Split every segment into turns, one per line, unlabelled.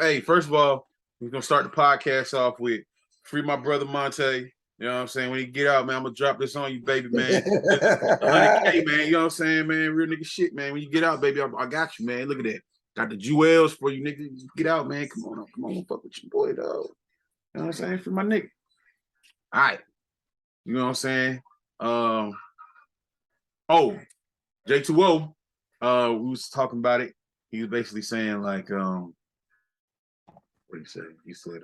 Hey, first of all, we're gonna start the podcast off with free my brother Monte. You know what I'm saying? When you get out, man, I'm gonna drop this on you, baby, man. 100K, man. You know what I'm saying, man? Real nigga shit, man. When you get out, baby, I got you, man. Look at that. Got the jewels for you, nigga. Get out, man. Come on, fuck with your boy, dog. You know what I'm saying? For my nigga. All right. You know what I'm saying? J2O. We was talking about it. He was basically saying like, what did he say? He said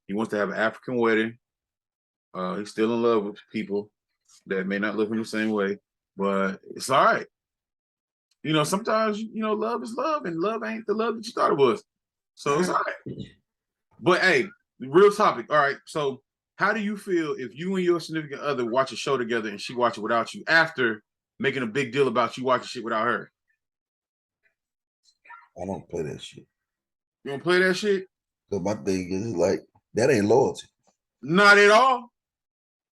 he wants to have an African wedding. He's still in love with people that may not look him the same way, but it's all right. You know, sometimes love is love, and love ain't the love that you thought it was. So it's all right. But hey, real topic. All right. So how do you feel if you and your significant other watch a show together and she watch it without you after making a big deal about you watching shit without her?
I don't play that shit.
You don't play that shit?
Because my thing is like, that ain't loyalty.
Not at all.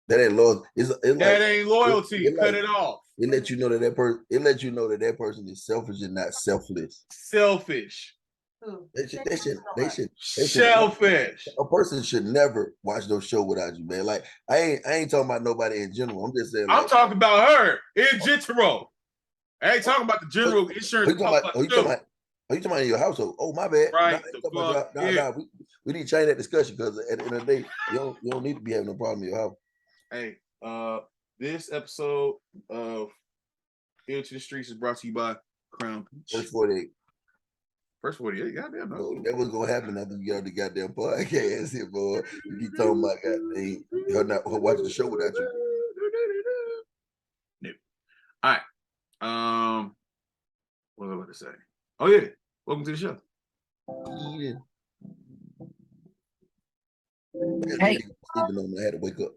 That ain't loyalty.
That ain't loyalty. Cut it off.
It lets you know that that person. It lets you know that that person is selfish and not selfless.
Selfish.
They should.
Selfish.
A person should never watch no show without you, man. Like I ain't talking about nobody in general. I'm just saying.
I'm talking about her in general. I ain't talking about the general insurance.
Are you talking about in your household? Oh, my bad.
Right.
We need to change that discussion because at the end of the day, you don't need to be having no problem in your house.
Hey, this episode of Ill to the Streets is brought to you by Crown Peach.
First 48.
First 48, goddamn. No.
That was gonna happen after you got on the goddamn podcast here, boy. You keep talking about goddamn her watching the show without you.
No. All right. What was I about to say? Oh yeah. Welcome to the show.
Yeah.
Hey.
I had to wake up.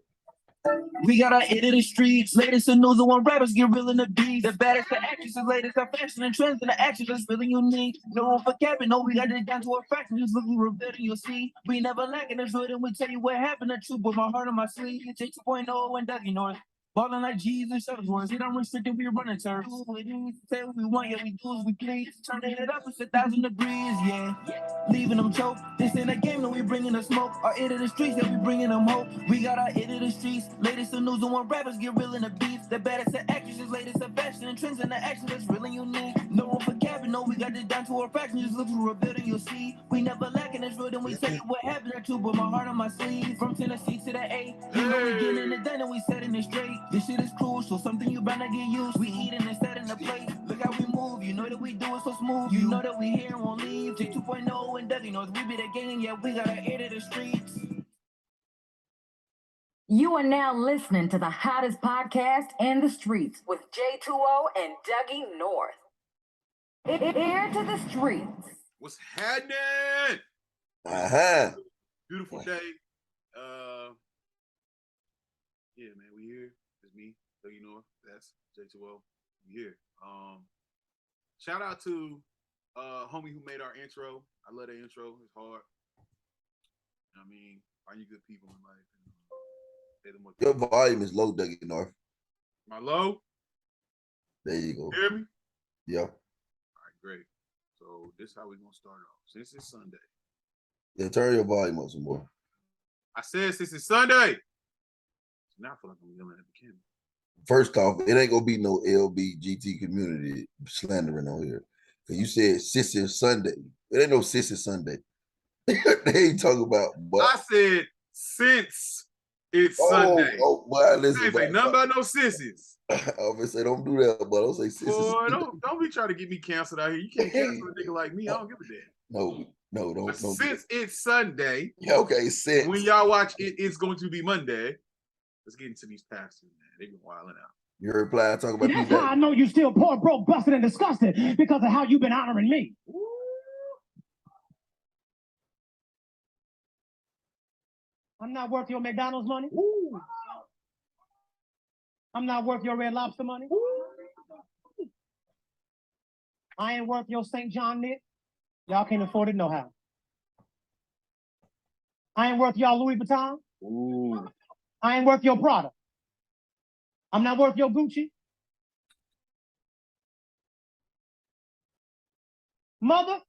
We got our hit in the streets, latest in news, the one rappers get real in the beats. The baddest, the actresses, latest, our fashion and trends, and the action that's feeling unique. No room for capping, no, we got it down to a fraction. Just look, we revealed and you'll see. We never lacking the truth, and we tell you what happened. The truth, with my heart on my sleeve. J2.0 and DougieNorth. Ballin' like G's and Shuttlesworth. It unrestricted, we running turfs. Say what we want, yeah, we do as we please. Turning it up, it's 1,000 degrees, yeah. Leaving them choke. This ain't a game, no, we bringing the smoke. Our hit of the streets, yeah, we bringing them hope. We got our hit of the streets. Latest in news, the one rappers get real in the beats. The baddest of actresses, latest of fashion and trends and the action that's really unique. No room for capping, no, we got it down to a fraction. Just look through a building, you'll see. We never lacking this real, then we tell you what happened or two, but my heart on my sleeve. From Tennessee to the A, you know we getting it done and we setting it straight. This shit is crucial, something you better get used. We eating and setting the plate. Look how we move, you know that we do it so smooth. You know that we here and won't leave. J2.0 and DougieNorth, we be the gang, yeah, we got our ear to the streets.
You are now listening to the hottest podcast in the streets with J2O and DougieNorth. Ear to the streets.
What's happening? Beautiful day. Yeah, man, we here. It's me, DougieNorth. That's J2O. We here. Shout out to homie who made our intro. I love that intro. It's hard. I mean, find you good people in life.
Your volume is low, DougieNorth.
My low?
There you go.
Hear me?
Yeah.
All right, great. So this is how we're gonna start off. Since it's Sunday.
Yeah, turn your volume up some more.
I said since it's Sunday. So now I feel like I'm yelling at the camera.
First off, it ain't gonna be no LBGT community slandering on here. Cause you said Sissy Sunday. It ain't no Sissy Sunday. They ain't talking about. But
I said since it's Sunday.
Oh, boy, listen.
Ain't say nothing about no sissies.
I always say don't do that, but don't say sissies.
Boy, don't be trying to get me canceled out here. You can't cancel a nigga like me. I don't give a damn.
No, don't.
Since it's Sunday.
Yeah, okay, since.
When y'all watch it, it's going to be Monday. Let's get into these pastors, man. They've been wilding out.
You reply, talk about
that's how I know you still poor, broke, busted, and disgusted because of how you've been honoring me.
Ooh.
I'm not worth your McDonald's money.
Ooh.
I'm not worth your Red Lobster money. Ooh. I ain't worth your St. John knit. Y'all can't afford it no how. I ain't worth y'all Louis Vuitton.
Ooh.
I ain't worth your Prada. I'm not worth your Gucci. Mother,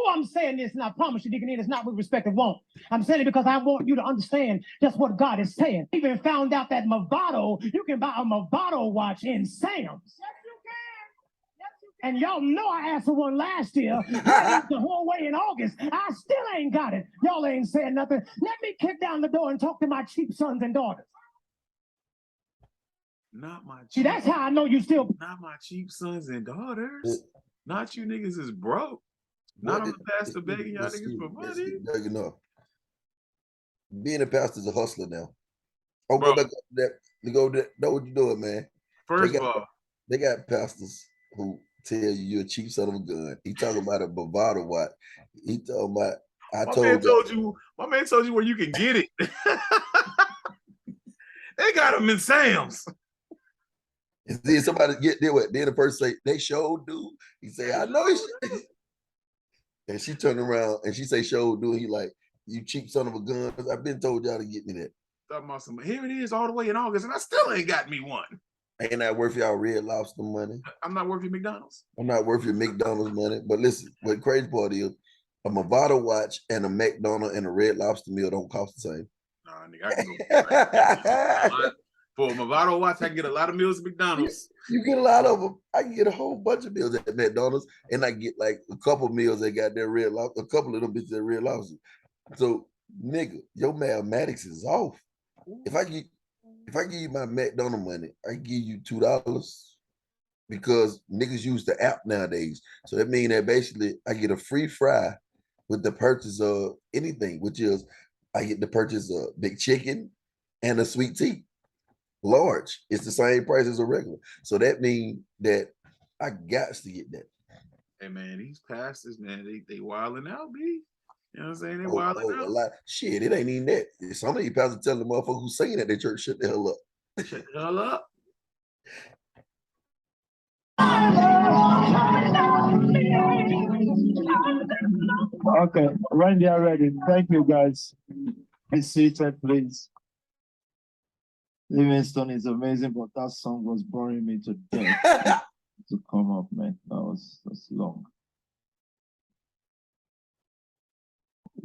I'm saying this, and I promise you, Deacon, it's not with respect of want. I'm saying it because I want you to understand just what God is saying. I even found out that Movado, you can buy a Movado watch in Sam's. Yes, you can. And y'all know I asked for one last year. The whole way in August. I still ain't got it. Y'all ain't saying nothing. Let me kick down the door and talk to my cheap sons and daughters.
Not my cheap.
See, that's how I know you still.
Not my cheap sons and daughters. Not you niggas is broke. Not on the pastor begging y'all niggas for money.
DougieNorth. Being a pastor is a hustler now. Oh,
Bro.
go back up to that. Know what you doing, man.
First of all,
they got pastors who tell you you're a cheap son of a gun. He talking about a Bovada watch. He talking about
my man told you where you can get it. They got them in Sam's.
And then somebody get there. What? Then the person say they showed dude. He say, I know he. And she turned around and she say, "Show dude." He like, "You cheap son of a gun." I've been told y'all to get me that.
Talking about some. Here it is, all the way in August, and I still ain't got me one.
Ain't that worth y'all Red Lobster money?
I'm not worth your McDonald's.
I'm not worth your McDonald's money. But listen, what crazy part is, a Movado watch and a McDonald's and a Red Lobster meal don't cost the same.
Nah, nigga, I can go. For a Movado watch, I can get a lot of meals at McDonald's.
You get a lot of them. I can get a whole bunch of meals at McDonald's, and I get like a couple meals that got their Red Lobster, a couple of them bitches at Red Lobster. So, nigga, your mathematics is off. If I give you my McDonald's money, I give you $2 because niggas use the app nowadays. So that means that basically I get a free fry with the purchase of anything, which is I get the purchase of big chicken and a sweet tea. Large. It's the same price as a regular. So that means that I got to get that.
Hey man, these pastors, man, they wilding out, B. You know what I'm saying? They wilding out.
A lot. Shit, it ain't even that. Some of these pastors telling the motherfuckers who singing at their church, shut the hell up.
Shut the hell up.
Okay, when they are ready, thank you guys. Be seated, please. Livingstone is amazing, but that song was boring me to death to come up, man. That's long.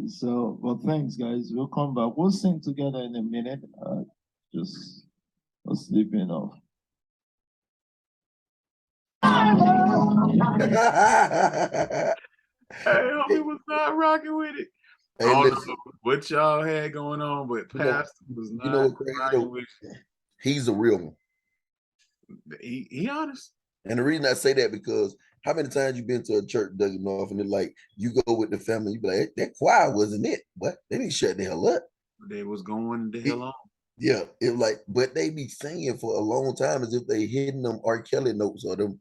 So, but thanks, guys. We'll come back. We'll sing together in a minute. Just sleeping off.
Hey, homie was not rocking with it.
Hey,
I don't
listen,
know what y'all had going on, but Pastor was not rocking with it.
He's a real one.
He honest.
And the reason I say that because how many times you been to a church, DougieNorth, and it's like you go with the family, you be like, that choir wasn't it, but they didn't shut the hell up.
They was going the hell on.
Yeah, it like, but they be singing for a long time as if they hitting them R. Kelly notes or them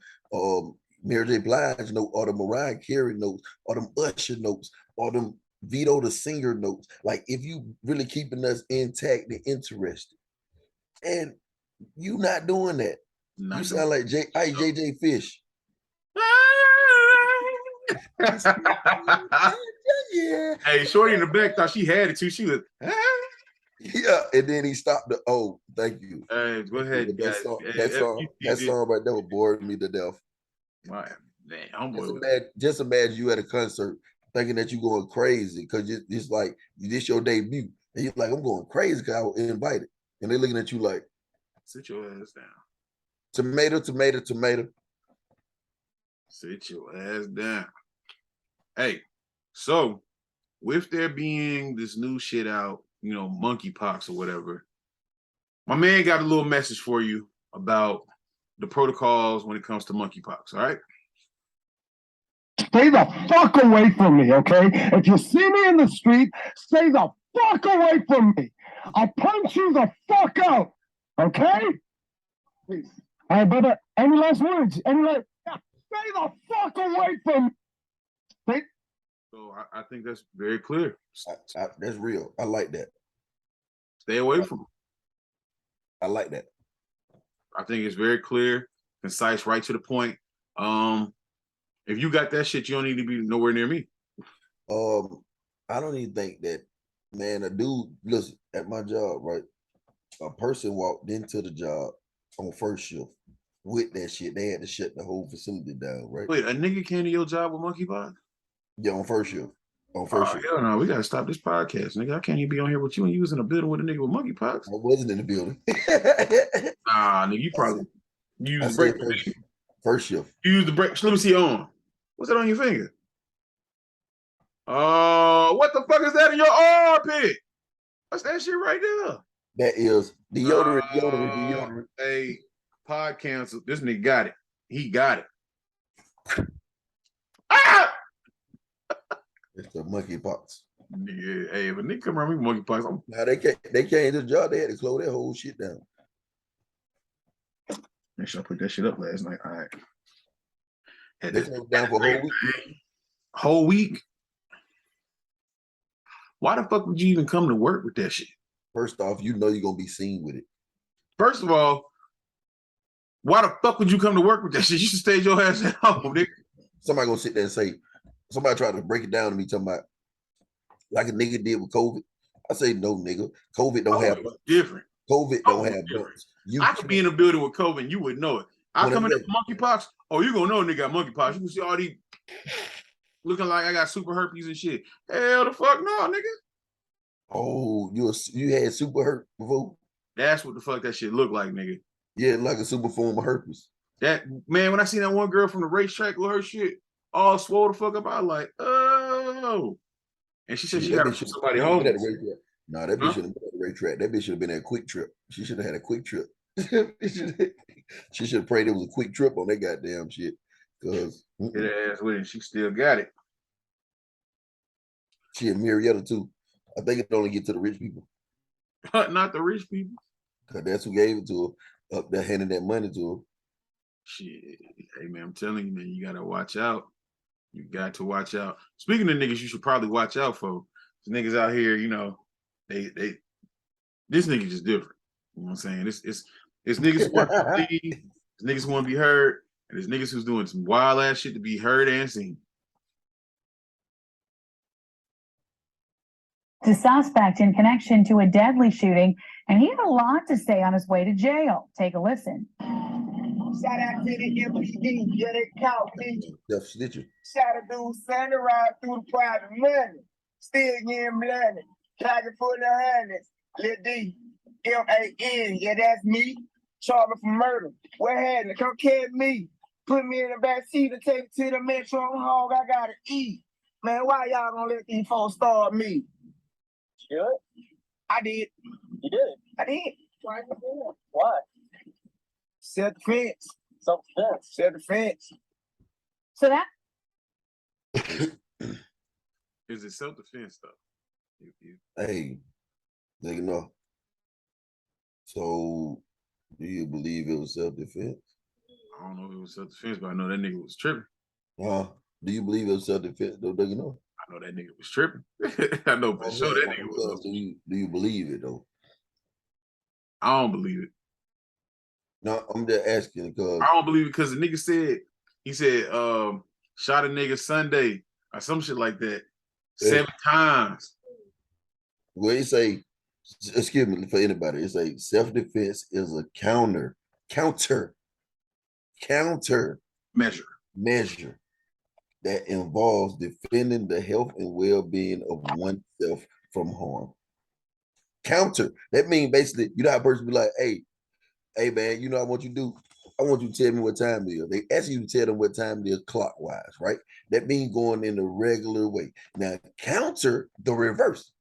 Mary J. Blige notes or the Mariah Carey notes or them Usher notes or them Vito the Singer notes. Like if you really keeping us intact and interested, and you not doing that. You sound like JJ Fish.
Yeah. Hey, Shorty in the back thought she had it too. She was,
yeah, and then he stopped the. Oh, thank you.
Hey, go ahead, guys.
That song right there would bore me to death. Just imagine you at a concert thinking that you're going crazy because it's like this your debut, and you're like, I'm going crazy because I was invited, and they're looking at you like,
sit your ass down.
Tomato, tomato, tomato.
Sit your ass down. Hey, so with there being this new shit out, you know, monkeypox or whatever, my man got a little message for you about the protocols when it comes to monkeypox, all right?
Stay the fuck away from me, okay? If you see me in the street, stay the fuck away from me. I'll punch you the fuck out, okay? Please. All right, brother, any last words? Stay the fuck away from me.
So I think that's very clear.
That's real. I like that.
Stay away from them.
I like that.
I think it's very clear, concise, right to the point. If you got that shit, you don't need to be nowhere near me.
I don't even think that, man, a dude, listen, at my job, right? A person walked into the job on first shift with that shit. They had to shut the whole facility down, right?
Wait, a nigga came to your job with monkeypox?
Yeah, on first shift. On first shift.
Hell no, we gotta stop this podcast, nigga. I can't even be on here with you and you was in a building with a nigga with monkeypox.
I wasn't in the building.
Nah, nigga, you probably use
I
the break.
said first shift.
You use the break. Let me see your arm. What's that on your finger? What the fuck is that in your armpit? What's that shit right there?
That is deodorant.
Hey, pod canceled. This nigga got it. He got it. Ah!
It's the monkeypox.
Nigga, hey, if a nigga come around me with monkeypox,
Now they can't do the job. They had to close that whole shit down.
make sure I put that shit up last night. All right.
They closed down for a whole week.
Whole week? Why the fuck would you even come to work with that shit?
First off, you know you're gonna be seen with it.
First of all, why the fuck would you come to work with that shit? You should stay your ass at home, nigga.
Somebody gonna sit there and say, somebody tried to break it down to me, talking about like a nigga did with COVID. I say, no, nigga. COVID don't have bumps.
Different.
COVID don't have bumps.
I could be in a building with COVID and you would know it. I come in with monkeypox. Oh, you gonna know a nigga got monkeypox. You can see all these looking like I got super herpes and shit. Hell the fuck no, nigga.
Oh, you had super hurt before?
That's what the fuck that shit look like, nigga.
Yeah, like a super form of herpes.
That man, when I seen that one girl from the racetrack with her shit all swole the fuck up, I was like, oh. And she said she got somebody home.
No, that bitch should have been at the racetrack. That bitch should have been at a quick trip. She should have had a quick trip. She should have prayed it was a quick trip on that goddamn shit. Cause
hit her ass with it. She still got it.
She and Marietta too. I think it only get to the rich people.
Not the rich people.
Cause that's who gave it to her. Up there handing that money to her.
Shit. Hey man, I'm telling you, man, you gotta watch out. You got to watch out. Speaking of niggas, you should probably watch out for. Niggas out here, you know, they this nigga just different. You know what I'm saying? It's niggas who want to leave, it's niggas who want to be heard, and there's niggas who's doing some wild ass shit to be heard and seen.
The suspect in connection to a deadly shooting, and he had a lot to say on his way to jail. Take a listen.
Shout out to the MPD, yeah, they caught me.
Snitching.
Shout out to Sunday ride through the private money. Still getting money. Pocket full of hundreds. Lil D, M-A-N, yeah, that's me. Charged for murder. What happened? Come catch me. Put me in the back seat and take me to the Metro hog. I gotta eat. Man, why y'all gonna let these folks starve me? Sure. I did. You did? I did. Why? Why? Self-defense. Self-defense. Self-defense.
So that
Is it self-defense stuff?
Hey, nigga, no. So, do you believe it was self-defense?
I don't know if it was self-defense, but I know that nigga was tripping.
Do you believe it was self-defense though, nigga, no?
I know that nigga was tripping. I know for sure that nigga was.
Do you believe it though?
I don't believe it.
No, I'm just asking because
I don't believe it because the nigga said, he said, shot a nigga Sunday or some shit like that 7 times.
well, you say, excuse me for anybody, it's a self-defense is a counter measure that involves defending the health and well-being of oneself from harm. Counter, that means basically, you know how a person be like, hey man, you know what I want you to do? I want you to tell me what time it is. They ask you to tell them what time it is clockwise, right? That means going in the regular way. Now, counter the reverse.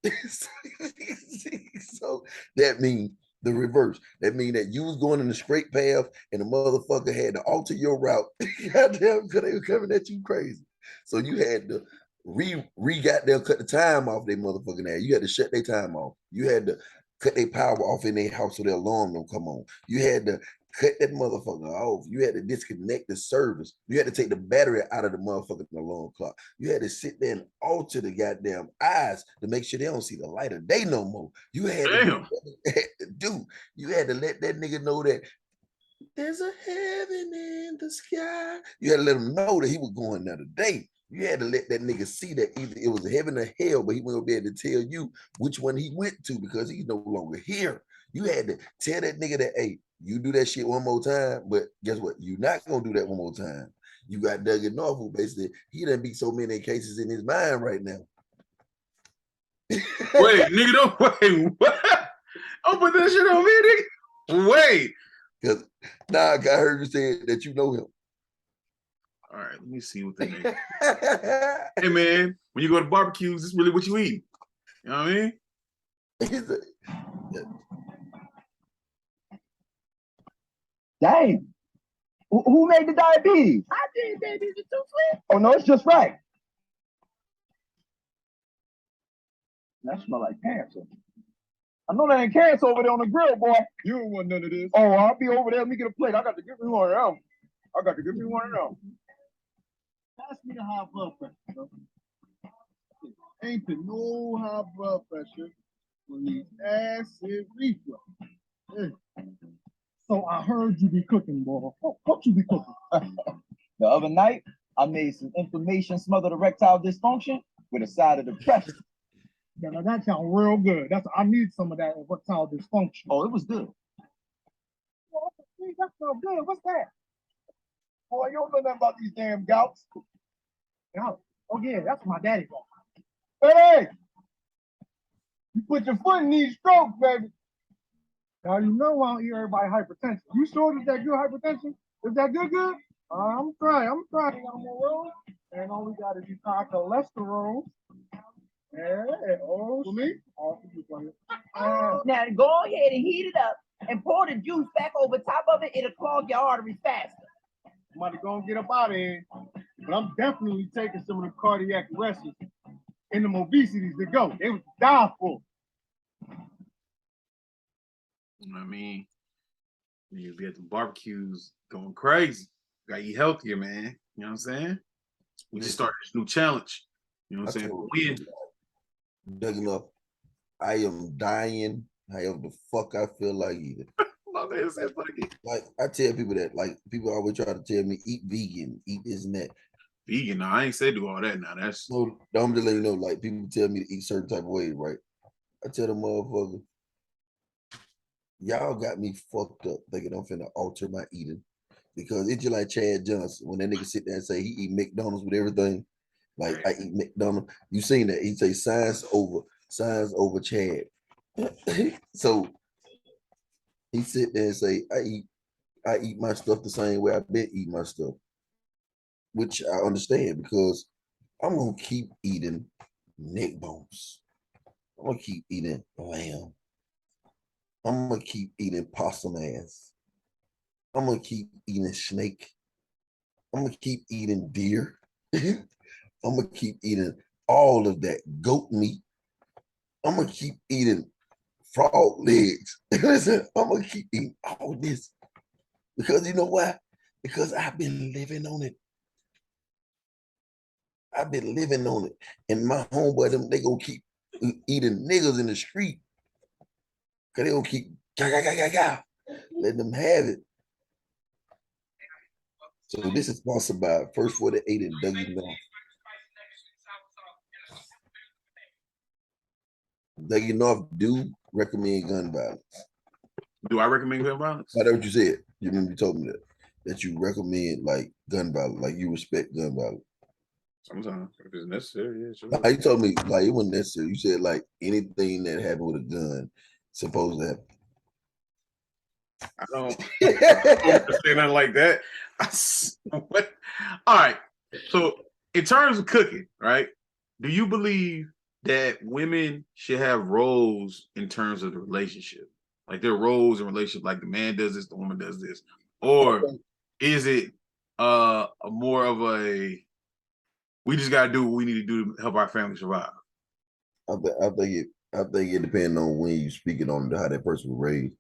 So that means the reverse. That means that you was going in the straight path and the motherfucker had to alter your route. Goddamn, because they were coming at you crazy. So you had to goddamn cut the time off their motherfucking ass. You had to shut their time off. You had to cut their power off in their house so their alarm don't come on. You had to cut that motherfucker off. You had to disconnect the service. You had to take the battery out of the motherfucking alarm clock. You had to sit there and alter the goddamn eyes to make sure they don't see the light of day no more. You had to, you had to let that nigga know that there's a heaven in the sky. You had to let him know that he was going there today. You had to let that nigga see that either it was heaven or hell, but he wasn't be able to tell you which one he went to because he's no longer here. You had to tell that nigga that, hey, you do that shit one more time, but guess what? You're not gonna do that one more time. You got DougieNorth, who basically he done beat so many cases in his mind right now.
Wait, nigga, don't wait. What? Don't put that shit on me, nigga. Wait.
Because now I heard you say that you know him.
All right, let me see what the nigga. Hey man, when you go to barbecues, it's really what you eat. You know what I mean?
Dang. Who made the diabetes? I did, baby. Is it too sweet? Oh no, it's just right. That smell like cancer. I know that ain't cancer over there on the grill, boy. You don't want none of this. Oh, I'll be over there. Let me get a plate. I got to give me one of them.
Pass me the high blood pressure. Ain't the no high blood pressure when the acid reflux.
So I heard you be cooking, boy. What you be cooking?
The other night, I made some inflammation smothered erectile dysfunction with a side of depression.
Yeah, now that sounds real good. I need some of that erectile dysfunction.
Oh, it was good.
Oh, that sounds good. What's that?
Boy, you don't know nothing about these damn gouts.
Gout. Oh yeah, that's my daddy.
Hey! You put your foot in these strokes, baby.
Now you know I don't eat everybody hypertension. You sure is that good hypertension? Is that good? I'm trying. I'm on and all we got is these high cholesterol. Yeah, oh, for me? Oh, for you, buddy.
Now go ahead and heat it up and pour the juice back over top of it. It'll clog your arteries faster.
Somebody gonna get up out of here. But I'm definitely taking some of the cardiac arrests and the obesities to go. They was die for.
You know what I mean? You be at the barbecues going crazy. Gotta eat healthier, man. You know what I'm saying? We just started this new challenge. You know what I'm saying?
DougieNorth, I am dying however the fuck I feel like eating. Like I tell people that, like people always try to tell me eat vegan, eat this and that.
Vegan? No, I ain't say do all that now. That's
no, I'm just letting you know, like people tell me to eat certain type of way, right? I tell them motherfucker, y'all got me fucked up thinking I'm finna alter my eating. Because it's just like Chad Johnson, when that nigga sit there and say he eat McDonald's with everything. Like I eat McDonald's. You seen that? He say science over Chad. So he sit there and say, I eat my stuff the same way I've been eating my stuff. Which I understand because I'm gonna keep eating neck bones. I'm gonna keep eating lamb. I'm gonna keep eating possum ass. I'm gonna keep eating snake. I'm gonna keep eating deer. I'm gonna keep eating all of that goat meat. I'm gonna keep eating frog legs. Listen, I'm gonna keep eating all this because you know why? Because I've been living on it. I've been living on it, and my homeboy them they gonna keep eating niggas in the street because they gonna keep letting them have it. So this is sponsored by First 48 and DougieNorth. DougieNorth do recommend gun violence.
Do I recommend gun violence?
I know what you said. You remember you told me that you recommend like gun violence, like you respect gun violence.
Sometimes if it's necessary, yeah, sure.
You told me like it wasn't necessary. You said like anything that happened with a gun supposed to happen.
I don't say nothing like that. What? All right. So in terms of cooking, right? Do you believe that women should have roles in terms of the relationship? Like their roles in relationship, like the man does this, the woman does this, or is it a more of a we just gotta do what we need to do to help our family survive?
I think it depends on when you speaking on how that person was raised.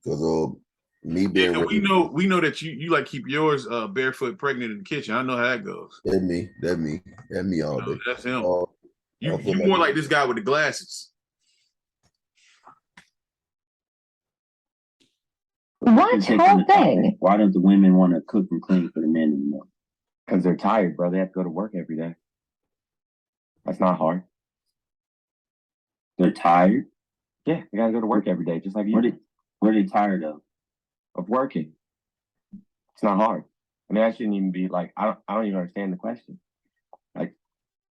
Because me being
we know that you like keep yours barefoot pregnant in the kitchen. I know how that goes.
That me all day.
That's him. You more like this guy with the glasses.
What whole thing? Why don't the women want to cook and clean for the men anymore? Because they're tired, bro. They have to go to work every day. That's not hard. They're tired? Yeah, they gotta go to work every day, just like you. What are they tired of? Of working. It's not hard. I mean, I shouldn't even be like, I don't even understand the question. Like,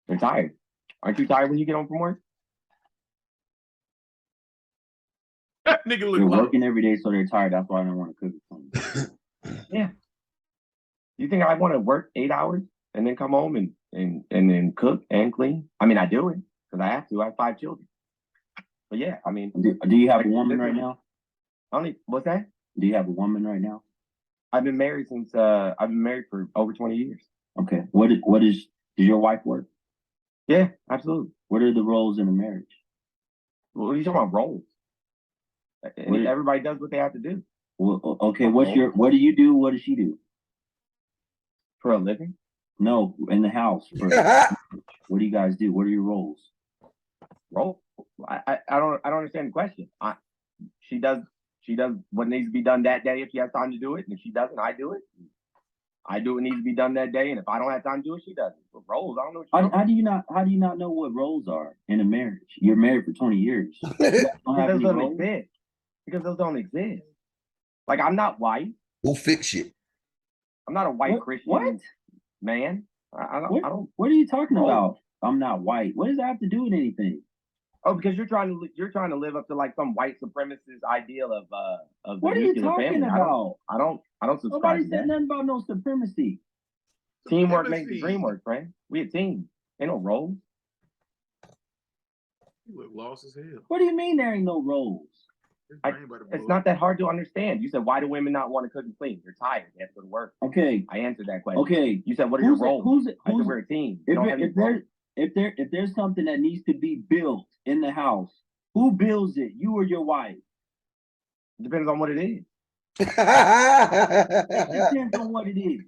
they're tired. Aren't you tired when you get home from work?
That nigga look
They're
like
working every day, so they're tired. That's why I don't want to cook for them. Yeah. You think I want to work 8 hours and then come home and then cook and clean? I mean, I do it because I have to. I have 5 children. But yeah, I mean, do you have a woman right now? What's that? Do you have a woman right now? I've been married for over 20 years. Okay. Does your wife work? Yeah, absolutely. What are the roles in a marriage? What are you talking about, roles? Everybody does what they have to do. Well, okay, what do you do? What does she do? For a living? No, in the house. What do you guys do? What are your roles? Role? I don't understand the question. She does what needs to be done that day if she has time to do it, and if she doesn't, I do it. I do what needs to be done that day, and if I don't have time to do it, she does it. But roles, I don't know. How do you not know what roles are in a marriage? You're married for 20 years. Because those don't exist. Like, I'm not white.
Who fix it?
I'm not a white Christian man. I don't. What are you talking about? I'm not white. What does that have to do with anything? Oh, because you're trying to live up to like some white supremacist ideal of what are you talking about? I don't subscribe. Nobody said nothing about no supremacy. Teamwork makes the dream work, right? We a team. Ain't no roles.
You look lost as hell.
What do you mean there ain't no roles? It's not that hard to understand. You said, why do women not want to cook and clean? They're tired. They have to go to work. Okay. I answered that question. Okay. You said, what are your roles? I said, we're a team. If there's something that needs to be built in the house, who builds it? You or your wife? Depends on what it is. It depends on what it is.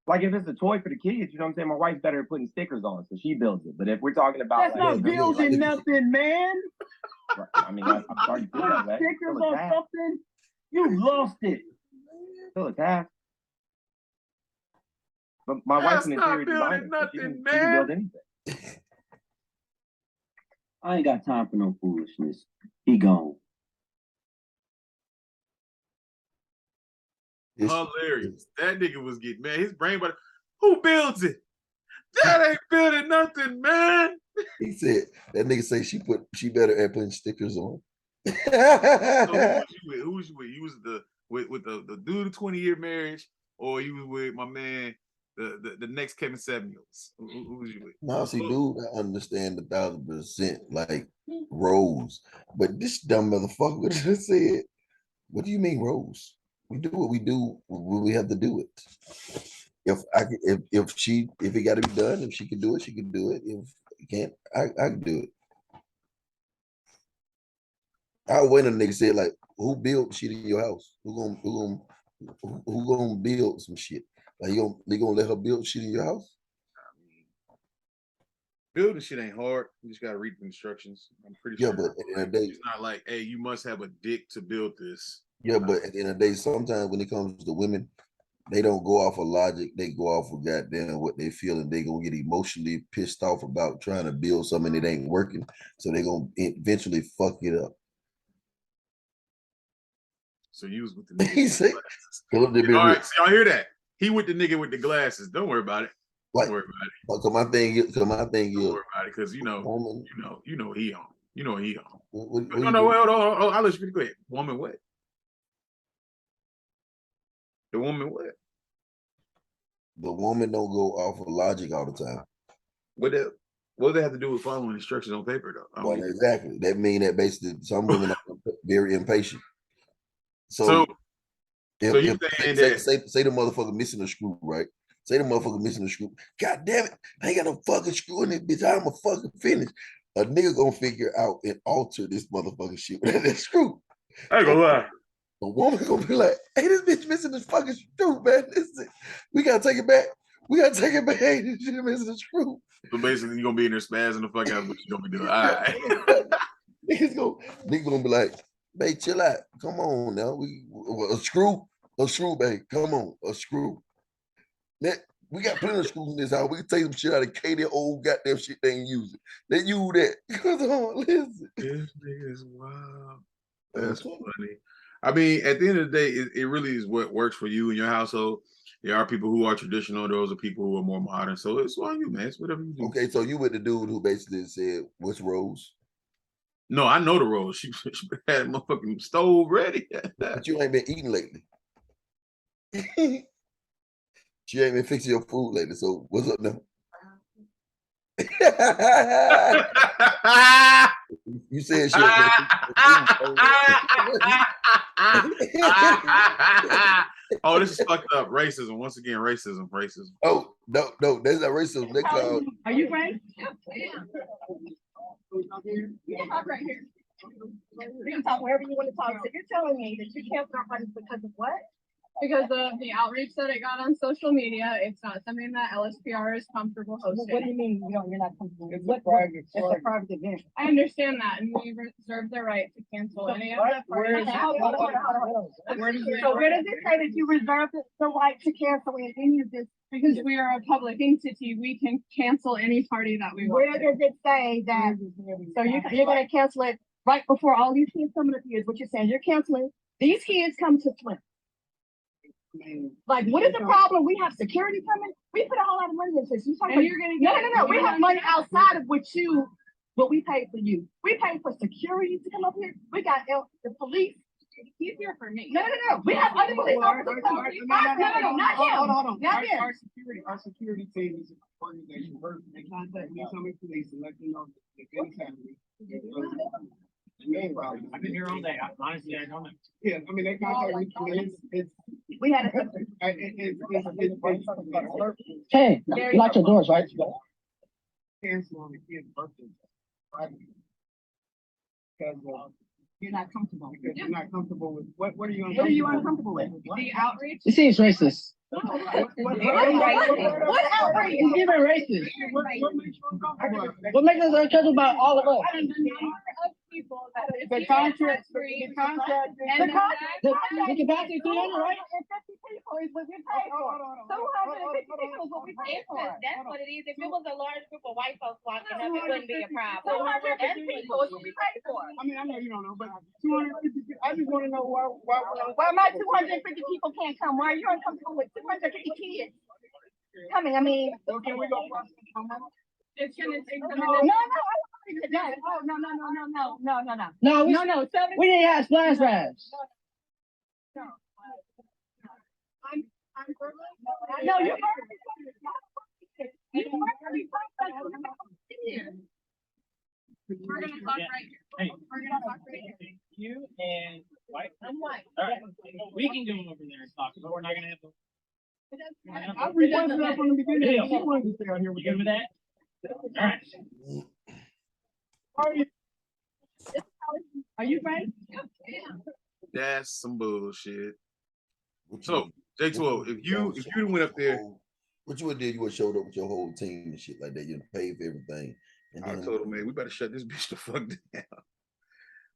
Like if it's a toy for the kids, you know what I'm saying? My wife's better at putting stickers on, so she builds it. But if we're talking about that's not building nothing, man. I mean, I'm sorry to feel that way. Stickers on something? You lost it. Still a task. But my wife's an interior designer. She can build anything. I ain't got time for no foolishness. He gone.
Hilarious. That nigga was getting mad. His brain, but who builds it? That ain't building nothing, man.
He said that nigga say she better at putting stickers on.
So who was you with? You was with the dude 20-year marriage, or you was with my man, the next Kevin Samuels? Who was you with?
No, see, dude, I understand 1,000% like roles, but this dumb motherfucker just said, "What do you mean roles? We do what we do when we have to do it. If it got to be done, if she can do it, she can do it. If you can't, I can do it." I wait a nigga said like, "Who built shit in your house? Who gonna build some shit? Like they gonna let her build shit in your house?"
Building shit ain't hard. You just gotta read the instructions. I'm pretty sure.
Yeah, but at the end of the day,
it's not like, hey, you must have a dick to build this.
Yeah, but at the end of the day, sometimes when it comes to women, they don't go off of logic. They go off of goddamn what they feel, and they gonna get emotionally pissed off about trying to build something that ain't working. So they gonna eventually fuck it up.
So you was with the nigga.
He said,
all right, so y'all hear that? He with the nigga with the glasses. Don't worry about it. Don't worry about it.
Cause my thing is,
don't worry about it, because you know he on. You know he on. No, hold on. I'll let you go ahead. Woman what? The woman what?
The woman don't go off of logic all the time.
What do they have to do with following instructions on paper though?
Well, exactly. That mean that basically some women are very impatient. So say the motherfucker missing a screw, right? Say the motherfucker missing a screw. God damn it, I ain't got no fucking screw in this bitch. I'm a fucking finish. A nigga gonna figure out and alter this motherfucking shit with that screw.
I ain't gonna lie.
A woman gonna be like, "Hey, this bitch missing this fucking screw, man. We gotta take it back. We gotta take it back. Hey, this shit missing the screw."
So basically, you gonna be in there spazzing the fuck out, but you gonna be doing all right.
Niggas gonna be like, "Babe, chill out. Come on now. A screw, babe. Come on, a screw. We got plenty of screws in this house. We can take some shit out of Katie old goddamn shit they ain't using. They use that. Come on, listen.
This nigga is wild. That's funny. I mean, at the end of the day, it really is what works for you and your household. There are people who are traditional. Those are people who are more modern. So it's on you, man. It's whatever you do.
Okay, so you with the dude who basically said, "What's Rose?"
No, I know the role. She had a motherfucking stove ready.
But you ain't been eating lately. She ain't been fixing your food lately. So what's up now? You said she ain't been fixing
Oh, this is fucked up. Racism. Once again, racism.
Oh, no, that's not racism. They call.
Are you right?
You can talk right here. You can talk wherever you want to talk. So you're telling me that you can't start running because of what?
Because of the outreach that it got on social media. It's not something that LSPR is comfortable hosting.
What do you mean you're not comfortable? It's a private event.
I understand that, and we reserve the right to cancel any of the parties.
So where does it say that you reserve the right to cancel any of this?
Because we are a public entity, we can cancel any party that we want.
Where does it say that? So you're going to cancel it right before all these kids coming up here is what you're saying. You're canceling. These kids come to Flint. Like, what is the problem? We have security coming. We put a whole lot of money into this. No. We have money outside of what we paid for you. We paid for security to come up here. We got the police.
He's here for me.
No. We have other police officers. Not him. Not him.
Our security team is an organization. They contact me, some police, and let them know if anything's happening.
I've been here all day. Honestly, I don't know.
Yeah, I mean, they contact me.
We had
Hey, lock your doors, right?
Cancel on the kid's birthday. Because
you're not comfortable.
Because you're not comfortable with what are you uncomfortable?
What are you uncomfortable with?
The outreach.
It seems racist.
What outrage?
It's even racist.
What makes you uncomfortable?
What makes us uncomfortable about all of us?
People that
The contract,
the
capacity 300, right?
50 people is what we paid for. 250 people is what we paid for.
That's what it is. If it was a large group of white folks walking up, it wouldn't be a problem.
250 people is what we paid for.
I mean, I know you don't know, but 250. I just want to know why
my 250 people can't come? Why are you uncomfortable with 250 kids coming? I mean,
so can we go?
It's gonna take some
No.
We didn't have splash pads.
No, you're
We're gonna talk right here.
Hey.
We're gonna talk right here.
You and white.
I'm white.
All right. We can go over there and talk, but we're not gonna have to.
I requested that from the beginning. She wanted to stay out here.
You good with that? All right.
Are you ready?
That's some bullshit. So, J12, if you went up there,
what you would do? You would showed up with your whole team and shit like that. You paid for everything. And
I told him, man, we better shut this bitch the fuck down.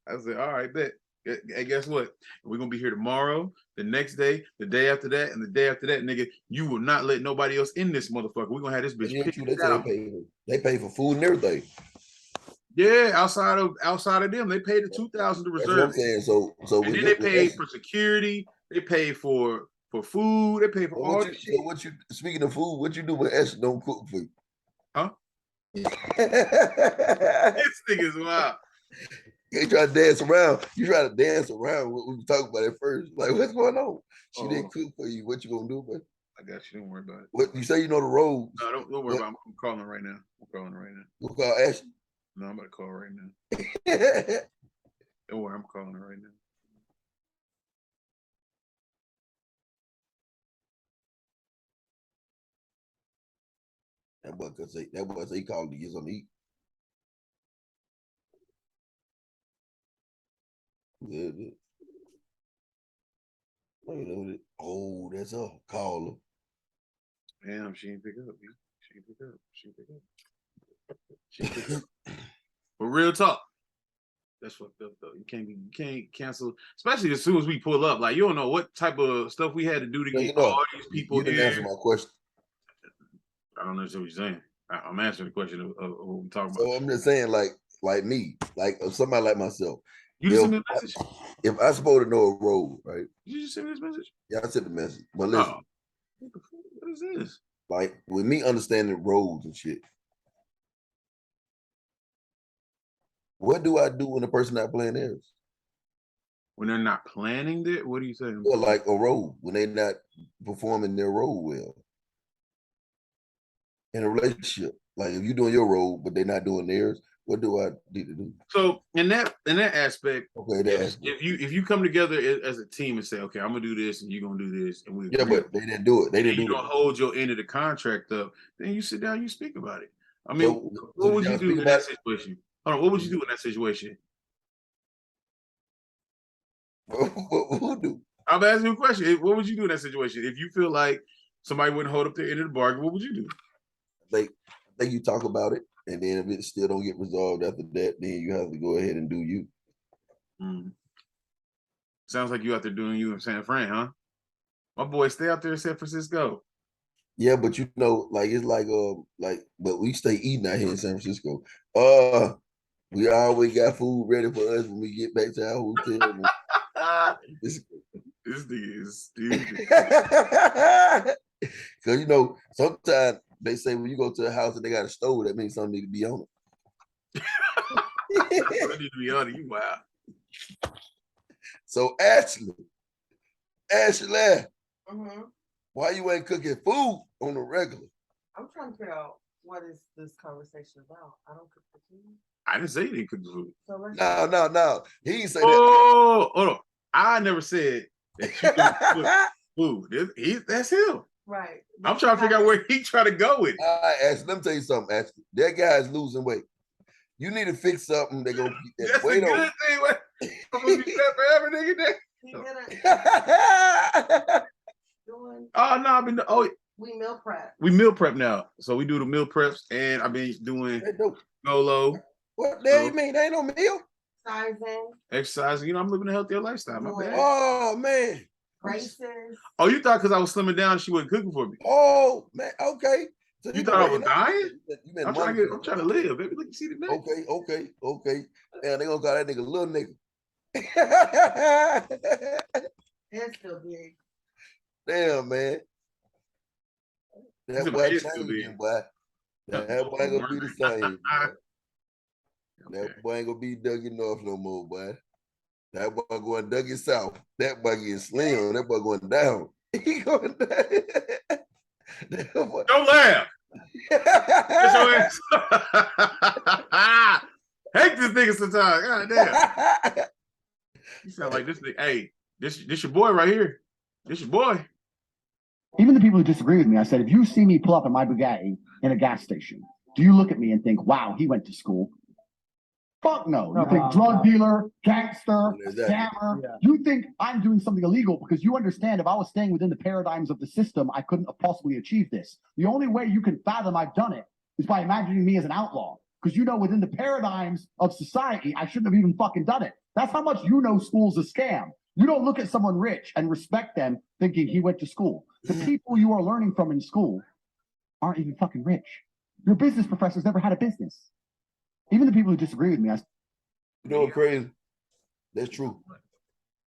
I said, all right, bet. And guess what? We're gonna be here tomorrow, the next day, the day after that, and the day after that, nigga. You will not let nobody else in this motherfucker. We're gonna have this bitch.
They pay for food and everything.
Yeah, outside of them, they paid the $2,000 to reserve.
That's what I'm saying. So
and then they paid for security. They paid for food. They paid for all this shit.
So what you speaking of food? What you do when Ashley don't cook for you?
Huh? This nigga's wild.
You try to dance around. You try to dance around what we were talking about at first. Like, what's going on? She didn't cook for you. What you gonna do, man?
I got you. Don't worry about it.
What you say? You know the road.
No, don't worry about it. I'm calling right now.
We'll call Ashley.
No, I'm about to call her right now. Don't worry, I'm calling her right now.
That boy say he called to get something to eat. Good. Oh, that's a caller.
Damn, she ain't pick up, man. She ain't pick up. But real talk. That's fucked up though. You can't cancel, especially as soon as we pull up. Like, you don't know what type of stuff we had to do to get all these people
you didn't answer my question.
I don't know what you're saying. I'm answering the question of what we're talking about.
So I'm just saying, like me, like somebody like myself.
You just sent me a message.
If I'm supposed to know a road, right?
Did you just send me this message?
Yeah, I sent the message. But listen,
What is this?
Like with me understanding roads and shit. What do I do when a person not playing theirs?
When they're not planning it, what are you saying?
Well, like a road, when they're not performing their role well. In a relationship, like if you're doing your role, but they're not doing theirs, what do I need to do?
So in that aspect,
okay,
if you come together as a team and say, okay, I'm gonna do this and you're gonna do this, and we
but they didn't do it. They didn't do it.
You don't hold your end of the contract up, then you sit down, you speak about it. I mean,
So
what would you do in that situation? Hold on, what would you do in that situation?
What do?
I'm asking you a question. What would you do in that situation if you feel like somebody wouldn't hold up their end of the bargain? What would you do?
I think you talk about it, and then if it still don't get resolved after that, then you have to go ahead and do you.
Sounds like you out there doing you in San Fran, huh? My boy, stay out there in San Francisco.
Yeah, but you know, like it's like but we stay eating out here in San Francisco. We always got food ready for us when we get back to our hotel. This
nigga is stupid.
Because you know, sometimes they say when you go to a house and they got a stove, that means something need to be on it.
Something need to be on it. You wow.
So Ashley, why you ain't cooking food on the regular?
I'm trying to figure out what is this conversation about. I don't cook the food.
I didn't say you didn't cook the food.
So no. He didn't say that.
Oh, hold on. I never said that you cook food. That's him.
Right.
I'm trying to figure out where he trying to go with it.
Ashley, let me tell you something, Ashley. That guy's losing weight. You need to fix something. They're gonna keep that
That's
weight
a good
on.
thing. I'm gonna be set forever, nigga. Oh no, I've been
we meal prep.
We meal prep now. So we do the meal preps, and I've been doing Golo.
What the hell you mean? There ain't no meal?
Exercising. You know, I'm living a healthier lifestyle. My bad.
Oh man.
Races.
Oh, you thought because I was slimming down, she wasn't cooking for me.
Oh man, okay. So
you thought I was dying? I'm trying to live, baby. Look, you see the neck.
Okay. And they gonna call that nigga little nigga.
It's still big.
Damn, man. That boy changing, boy. That boy ain't gonna be the same, boy. That boy ain't gonna be DougieNorth no more, boy. That boy going Dougie South. That boy getting slim. That boy going down. He going down.
Don't laugh. Get your ass. Hate this nigga sometimes. God damn. You sound like this nigga. Hey, this your boy right here. This your boy.
Even the people who disagree with me, I said, if you see me pull up in my Bugatti in a gas station, do you look at me and think, wow, he went to school? Fuck no. You think drug dealer, gangster, scammer. Yeah. You think I'm doing something illegal because you understand if I was staying within the paradigms of the system, I couldn't have possibly achieved this. The only way you can fathom I've done it is by imagining me as an outlaw. Because you know within the paradigms of society, I shouldn't have even fucking done it. That's how much you know school's a scam. You don't look at someone rich and respect them thinking he went to school. The people you are learning from in school aren't even fucking rich. Your business professors never had a business. Even the people who disagree with me,
you know what crazy? That's true.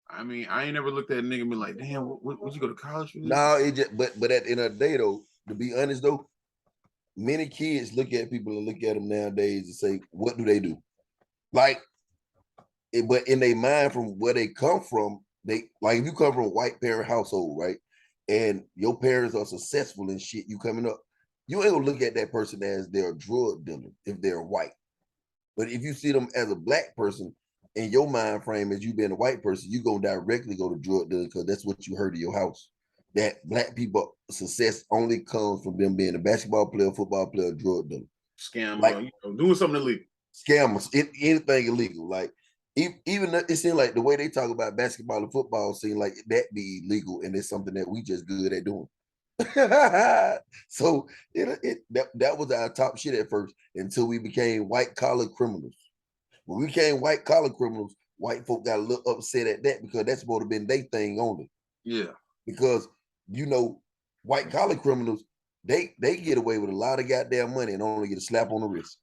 I mean, I ain't never looked at a nigga and been like, damn, would you go to college for this?
No, it just but at the end of the day though, to be honest though, many kids look at people and look at them nowadays and say, what do they do? Like, but in their mind from where they come from, they like if you come from a white parent household, right? And your parents are successful and shit, you coming up, you ain't gonna look at that person as they're a drug dealer if they're white. But if you see them as a black person, in your mind frame as you being a white person, you gonna directly go to drug dealing because that's what you heard in your house. That black people success only comes from them being a basketball player, football player, drug dealer.
Scam, like, doing something illegal.
Scammers, anything illegal. Like even it seems like the way they talk about basketball and football seem like that be illegal, and it's something that we just good at doing. So that was our top shit at first until we became white collar criminals. When we became white collar criminals, white folk got a little upset at that because that's supposed to have been their thing only.
Yeah.
Because you know, white collar criminals, they get away with a lot of goddamn money and only get a slap on the wrist.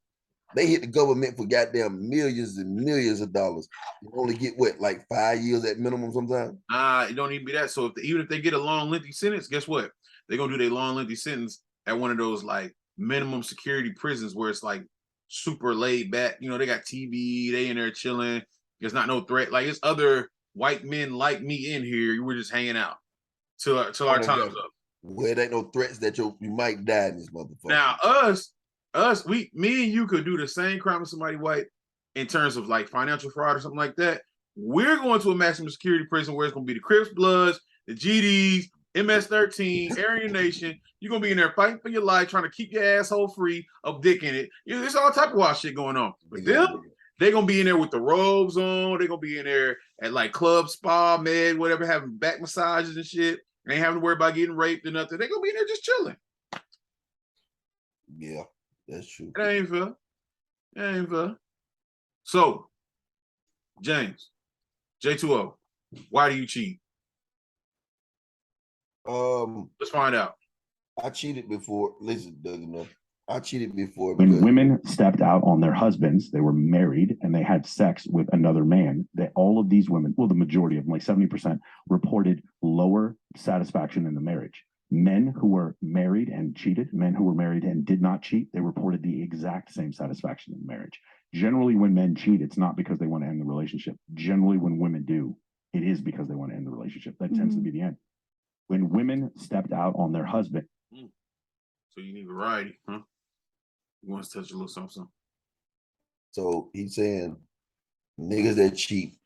They hit the government for goddamn millions and millions of dollars. You only get what, like 5 years at minimum sometimes?
It don't even be that. So even if they get a long, lengthy sentence, guess what? they're gonna do their long, lengthy sentence at one of those like minimum security prisons where it's like super laid back. You know, they got TV, they in there chilling. There's not no threat. Like it's other white men like me in here. We're just hanging out till our time's up.
Where there ain't no threats that you might die in this motherfucker.
Now me and you could do the same crime with somebody white in terms of like financial fraud or something like that. We're going to a maximum security prison where it's going to be the Crips Bloods, the GDs, MS-13, Aryan Nation. You're going to be in there fighting for your life, trying to keep your asshole free of dick in it. You know, there's all type of wild shit going on. But them, they're going to be in there with the robes on. They're going to be in there at like club, spa, med, whatever, having back massages and shit. They ain't having to worry about getting raped or nothing. They're going to be in there just chilling.
Yeah, that's true.
That ain't fair. That ain't fair. So, James, J2O, why do you cheat? Let's find out.
I cheated before. Listen, DougieNorth, I cheated before.
When women stepped out on their husbands, they were married and they had sex with another man, that all of these women, well, the majority of them, like 70%, reported lower satisfaction in the marriage. Men who were married and cheated, men who were married and did not cheat, they reported the exact same satisfaction in the marriage. Generally, when men cheat, it's not because they want to end the relationship. Generally, when women do, it is because they want to end the relationship. That tends to be the end. When women stepped out on their husband.
So you need variety, huh? You want to touch a little something.
So he's saying niggas that cheat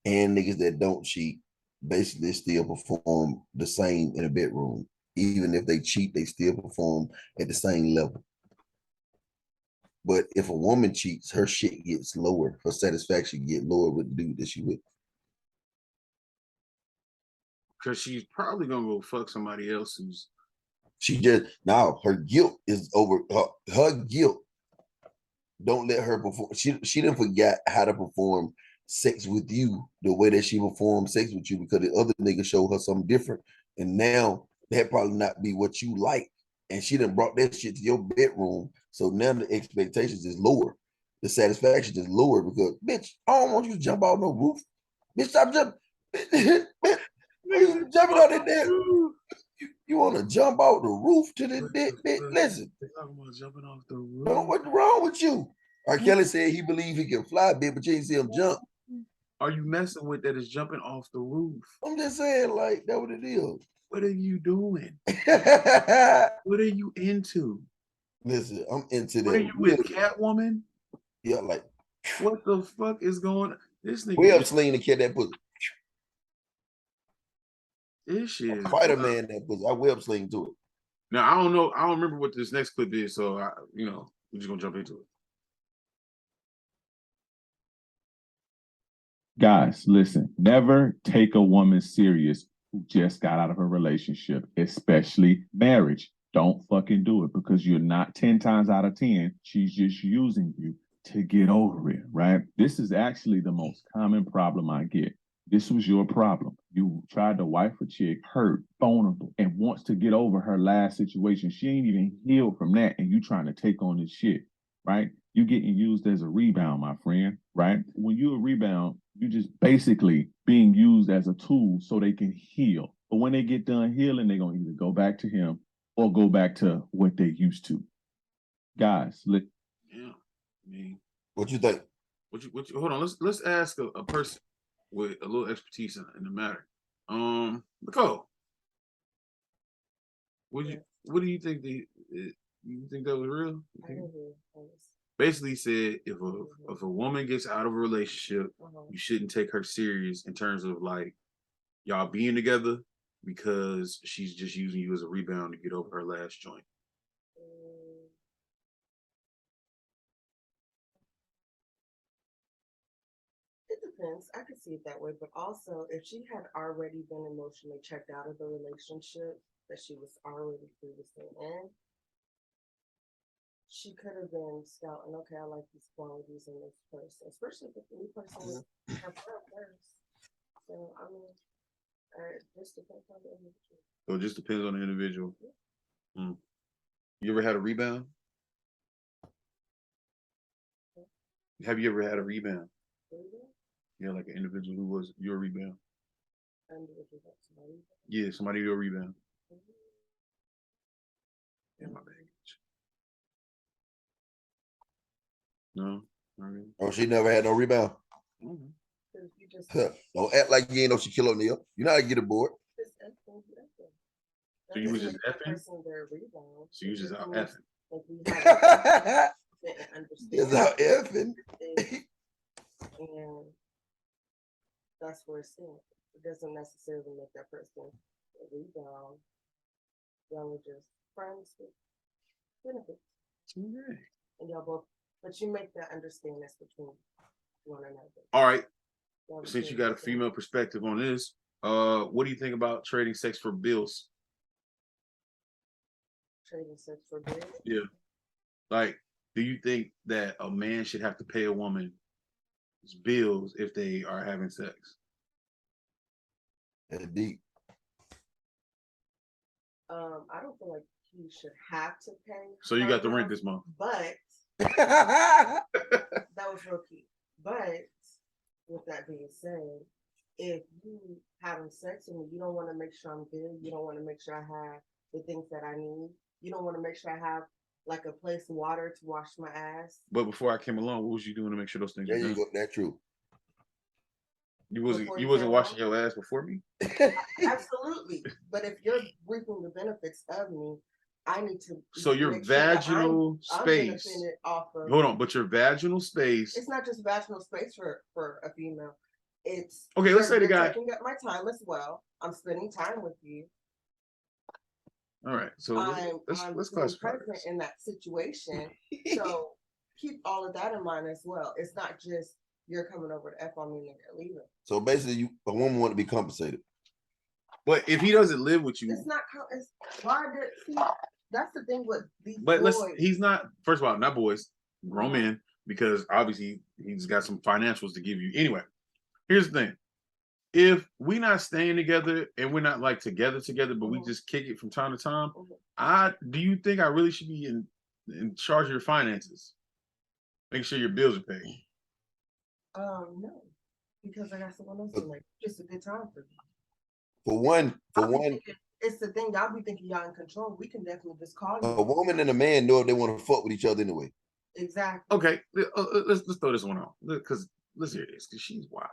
and niggas that don't cheat basically still perform the same in a bedroom. Even if they cheat, they still perform at the same level. But if a woman cheats, her shit gets lower. Her satisfaction get lower with the dude that she with.
Because she's probably gonna go fuck somebody else who's.
She just now her guilt is over. Her guilt don't let her perform. She didn't forget how to perform sex with you the way that she performed sex with you because the other nigga showed her something different, and now that probably not be what you like. And she done brought that shit to your bedroom, so now the expectations is lower, the satisfaction is lower because bitch, I don't want you to jump out no roof, bitch. Stop jumping, bitch, you jumping out there. You want to jump out the roof to the dick, bitch? Listen,
They're talking about jumping off the roof.
no, what's wrong with you? R. Kelly said he believe he can fly, bitch, but you ain't see him jump.
Are you messing with that? Is jumping off the roof?
I'm just saying, like, that what it is.
What are you doing? What are you into?
Listen, I'm into that.
What are you with, Catwoman?
Yeah, like,
what the fuck is going on? This nigga.
We have sling to kill that pussy.
This shit.
Spider-Man that pussy. I web sling to it.
Now I don't know. I don't remember what this next clip is, so we're just gonna jump into it.
Guys, listen, never take a woman serious who just got out of a relationship, especially marriage. Don't fucking do it because you're not 10 times out of 10. She's just using you to get over it, right? This is actually the most common problem I get. This was your problem. You tried to wife a chick, hurt, vulnerable, and wants to get over her last situation. She ain't even healed from that, and you trying to take on this shit, right? You getting used as a rebound, my friend, right? When you a rebound, you just basically being used as a tool so they can heal. But when they get done healing, they're gonna either go back to him or go back to what they used to. Guys,
yeah, I mean,
what you think?
What you hold on, let's ask a person with a little expertise in the matter. Nicole, what do you think you think that was real? Basically said if a woman gets out of a relationship, you shouldn't take her serious in terms of like y'all being together because she's just using you as a rebound to get over her last joint.
It depends. I could see it that way, but also if she had already been emotionally checked out of the relationship that she was already previously in, she could have been scouting, okay, I like these qualities in this person, especially if the new person have her first. So, I mean, it just depends on the individual.
So it just depends on the individual. You ever had a rebound? Have you ever had a rebound? Yeah, like an individual who was your rebound. Yeah, somebody your rebound. in my baggage. No.
Oh, she never had no rebound.
Mm-hmm.
Don't act like you ain't know Shaquille O'Neal. You know how to get aboard.
So you was just effing? So you was just out effing.
Just out effing.
And that's where it's at. It doesn't necessarily make that person a rebound. Y'all are just friends with benefits.
Okay.
And y'all both, but you make that understanding between one another.
All right. Since you got a female perspective on this, what do you think about trading sex for bills?
Trading sex for bills?
Yeah. Like, do you think that a man should have to pay a woman's bills if they are having sex?
That's deep.
I don't feel like he should have to pay.
So you got the rent this month.
But that was real key. But with that being said, if you having sex with me, you don't want to make sure I'm good. You don't want to make sure I have the things that I need. You don't want to make sure I have like a place of water to wash my ass.
But before I came along, what was you doing to make sure those things?
There you go. That's true.
You wasn't washing your ass before me?
Absolutely. But if you're reaping the benefits of me, I need to.
So your vaginal space. Hold on, but your vaginal space.
It's not just vaginal space for a female. It's
okay. Let's say the guy
taking up my time as well. I'm spending time with you.
All right. So let's classify
present in that situation. So keep all of that in mind as well. It's not just you're coming over to F on me and you're leaving.
So basically, a woman want to be compensated.
But if he doesn't live with you,
it's not. It's why did see? That's the thing with these.
But
boys.
He's not. First of all, not boys, grown men, because obviously he's got some financials to give you. Anyway, here's the thing: if we're not staying together and we're not like together, but we just kick it from time to time, do you think I really should be in charge of your finances? Make sure your bills are paid.
No, because I got someone else in there. Just a good time for me.
For one,
it's the thing y'all be thinking y'all in control. We can definitely just call you.
A woman and a man know if they want to fuck with each other anyway.
Exactly.
Okay, let's throw this one out because let's hear this because she's wild.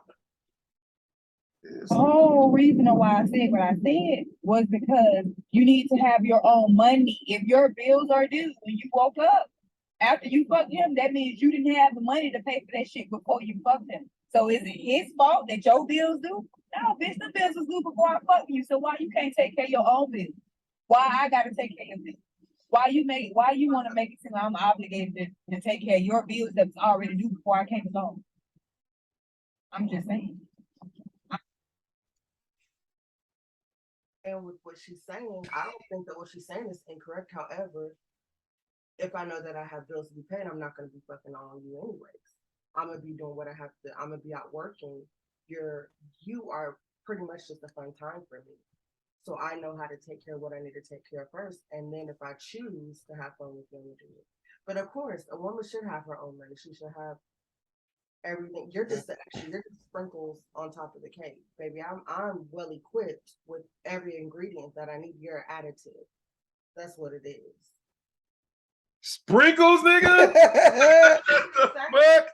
The whole reason why I said what I said was because you need to have your own money. If your bills are due when you woke up after you fucked him, that means you didn't have the money to pay for that shit before you fucked him. So is it his fault that your bills due? No, bitch, the bills was due before I fucked you. So why you can't take care of your own bills? Why I gotta take care of it? Why you want to make it seem like I'm obligated to take care of your bills that was already due before I came along? I'm just saying.
And with what she's saying, I don't think that what she's saying is incorrect. However, if I know that I have bills to be paid, I'm not going to be fucking on you anyways. I'm going to be doing what I have to. I'm going to be out working. You are pretty much just a fun time for me. So I know how to take care of what I need to take care of first. And then if I choose to have fun with you, I'm going to do it. But of course, a woman should have her own money. She should have everything. You're just sprinkles on top of the cake, baby. I'm well equipped with every ingredient that I need. You're additive. That's what it is.
Sprinkles, nigga.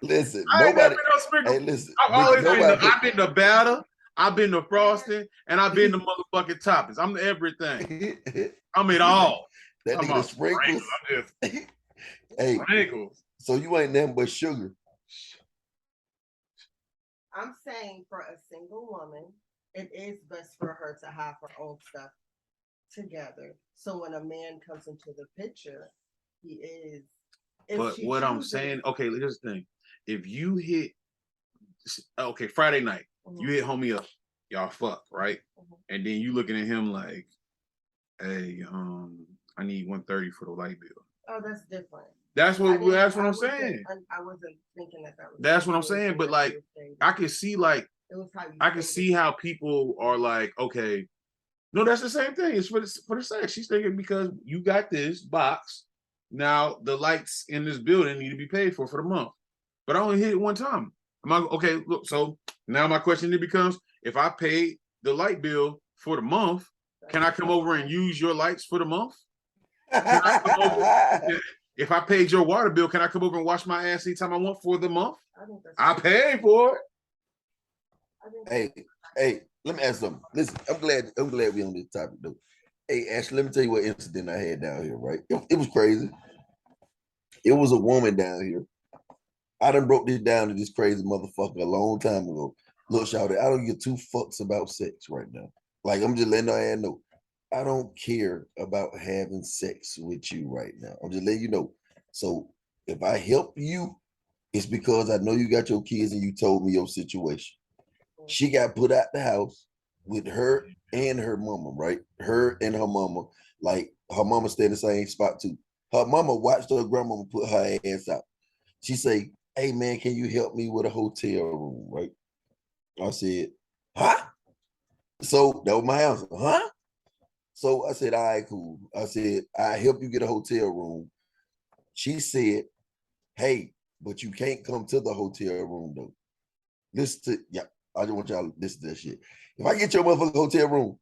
Listen,
I ain't never
nobody.
been no sprinkles.
Hey, listen.
I've been the batter. I've been the frosting, and I've been the motherfucking toppings. I'm the everything. I'm it all.
That nigga the sprinkles. Hey,
sprinkles.
So you ain't nothing but sugar.
I'm saying for a single woman, it is best for her to have her own stuff together. So when a man comes into the picture, he is.
But what I'm saying, okay, here's the thing. If you hit, Friday night, you hit homie up, y'all fuck, right? And then you looking at him like, hey, I need 130 for the light bill.
Oh, that's different.
That's what I'm saying.
I wasn't thinking that was.
That's what I'm saying. But like, I can see how people are like, okay, no, that's the same thing. It's for the sex. She's thinking because you got this box. Now the lights in this building need to be paid for the month. But I only hit it one time. Okay, look, so now my question then becomes, if I paid the light bill for the month, can I come over and use your lights for the month? Can I come over? If I paid your water bill, can I come over and wash my ass anytime I want for the month? I pay for it.
Hey, let me ask something. Listen, I'm glad we on this topic though. Hey, Ashley, let me tell you what incident I had down here, right? It was crazy. It was a woman down here. I done broke this down to this crazy motherfucker a long time ago. Look, shout I don't give two fucks about sex right now. Like, I'm just letting her know. I don't care about having sex with you right now. I'm just letting you know. So if I help you, it's because I know you got your kids and you told me your situation. She got put out the house with her and her mama, right? Her and her mama. Like, her mama stay in the same spot too. Her mama watched her grandmama put her ass out. She say, hey man, can you help me with a hotel room, right? I said, huh? So that was my answer, huh? So I said, all right, cool. I said, I help you get a hotel room. She said, hey, but you can't come to the hotel room though. Listen to, yeah, I just want y'all to listen to that shit. If I get your motherfucking hotel room,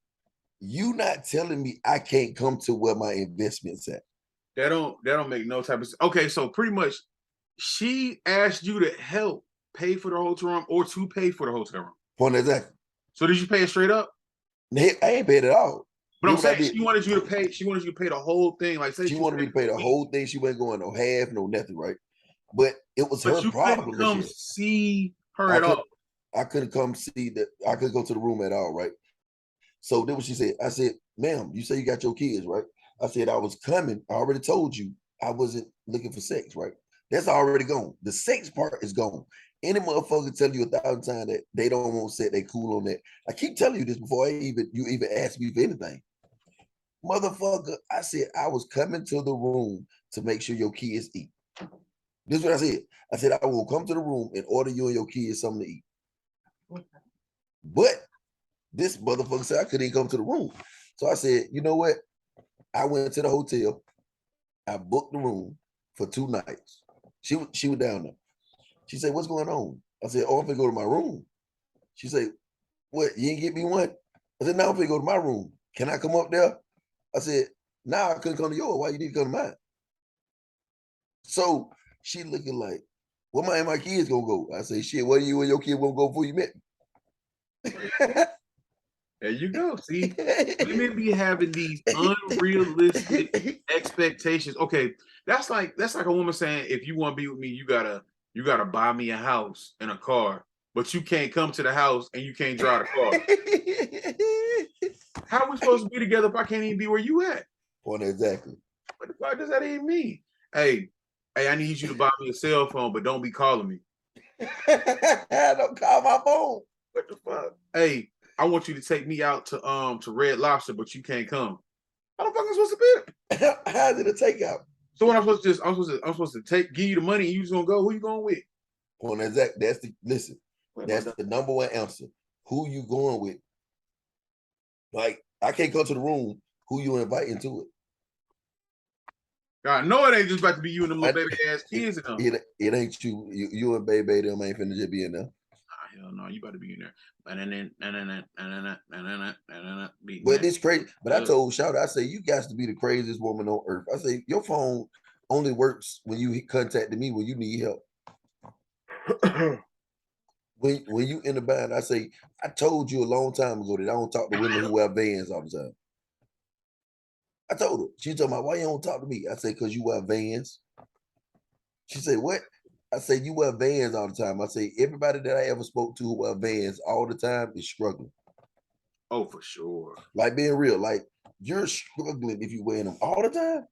you not telling me I can't come to where my investment's at.
That don't make no type of sense. Okay, so pretty much she asked you to help pay for the hotel room or to pay for the hotel room.
Point exactly.
So did you pay it straight up?
I ain't paid it all.
But I'm saying she wanted you to pay. She wanted you to pay the whole thing. Like, say
she wanted me to pay the whole thing. She wasn't going no half, no nothing, right? But it was her problem.
Couldn't come see her at all.
I couldn't come see that. I couldn't go to the room at all, right? So then what she said, I said, ma'am, you say you got your kids, right? I said, I was coming. I already told you I wasn't looking for sex, right? That's already gone. The sex part is gone. Any motherfucker tell you 1,000 times that they don't want sex, they cool on that. I keep telling you this before you even ask me for anything. Motherfucker, I said I was coming to the room to make sure your kids eat. This is what I said. I said I will come to the room and order you and your kids something to eat. But this motherfucker said I couldn't even come to the room. So I said, you know what? I went to the hotel. I booked the room for 2 nights. She was down there. She said, what's going on? I said, oh, I'm gonna go to my room. She said, what, you ain't get me one? I said, no, I'm gonna go to my room. Can I come up there? I said, nah, I couldn't come to yours. Why you need to come to mine? So she looking like, where my kids gonna go? I say, shit, where you and your kid gonna go before you met me?
There you go. See, women be having these unrealistic expectations. Okay, that's like a woman saying, if you want to be with me, you gotta buy me a house and a car, but you can't come to the house and you can't drive the car. How are we supposed to be together if I can't even be where you at?
Point exactly.
What the fuck does that even mean? Hey, I need you to buy me a cell phone, but don't be calling me.
Don't call my phone.
What the fuck? Hey, I want you to take me out to Red Lobster, but you can't come. How the fuck am I supposed to be?
How's it a takeout?
So what I'm supposed to give you the money and you just gonna go? Who you going with?
Point exact. That's the number one answer. Who you going with? Like, I can't go to the room. Who you inviting to it?
God, no, it ain't just about to be you and them little baby ass kids.
It ain't you. You and baby them ain't finna just be in there.
Hell no, you about to be in there.
But it's crazy. But I told Shout, I say, you got to be the craziest woman on earth. I say, your phone only works when you contacted me when you need help. when you in the bind, I say, I told you a long time ago that I don't talk to women who wear Vans all the time. I told her. She told me, why you don't talk to me? I say, because you wear Vans. She said, what? I say, you wear Vans all the time. I say, everybody that I ever spoke to who wear Vans all the time is struggling.
Oh, for sure.
Like, being real, like, you're struggling if you wear them all the time.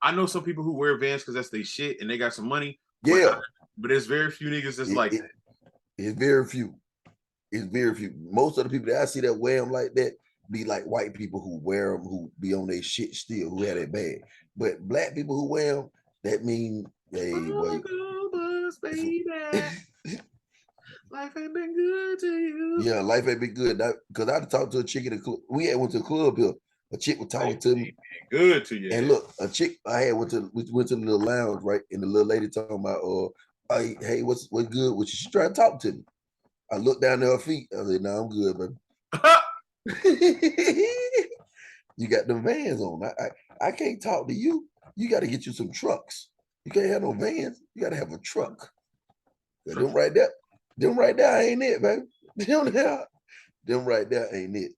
I know some people who wear Vans because that's their shit and they got some money.
Yeah.
But there's very few niggas that's like that.
It's very few. It's very few. Most of the people that I see that wear them like that be like white people who wear them, who be on their shit still, who have it bad. But black people who wear them, that mean they
life ain't been good to you.
Yeah, life ain't been good. Because I talked to a chick in the club. We had went to a club here. A chick was talking to me.
Good to you.
And look, a chick I had went to the little lounge, right? And the little lady talking about, hey, what's good with you? She tried to talk to me. I looked down at her feet. I said, no, I'm good, baby. You got the vans on. I can't talk to you. You got to get you some trucks. You can't have no vans. You got to have a truck. Them right there ain't it, baby. Them right there ain't it.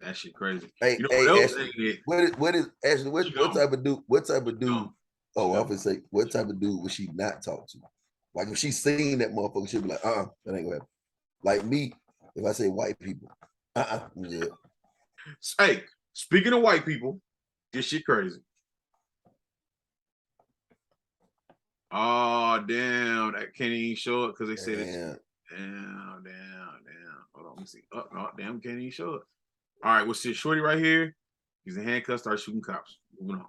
That shit crazy.
Hey,
you know what else
Ashley,
ain't it?
what is Ashley? What type of dude? What type of dude? Oh, I was gonna say, what type of dude would she not talk to? Like if she seen that motherfucker, she'd be like, that ain't gonna happen. Like me, if I say white people, yeah.
Hey, speaking of white people, this shit crazy. Oh damn, that can't even show it because they said it's damn. Hold on, let me see. Oh, damn, can't even show it. All right, what's this shorty right here? He's in handcuffs, start shooting cops. Moving on.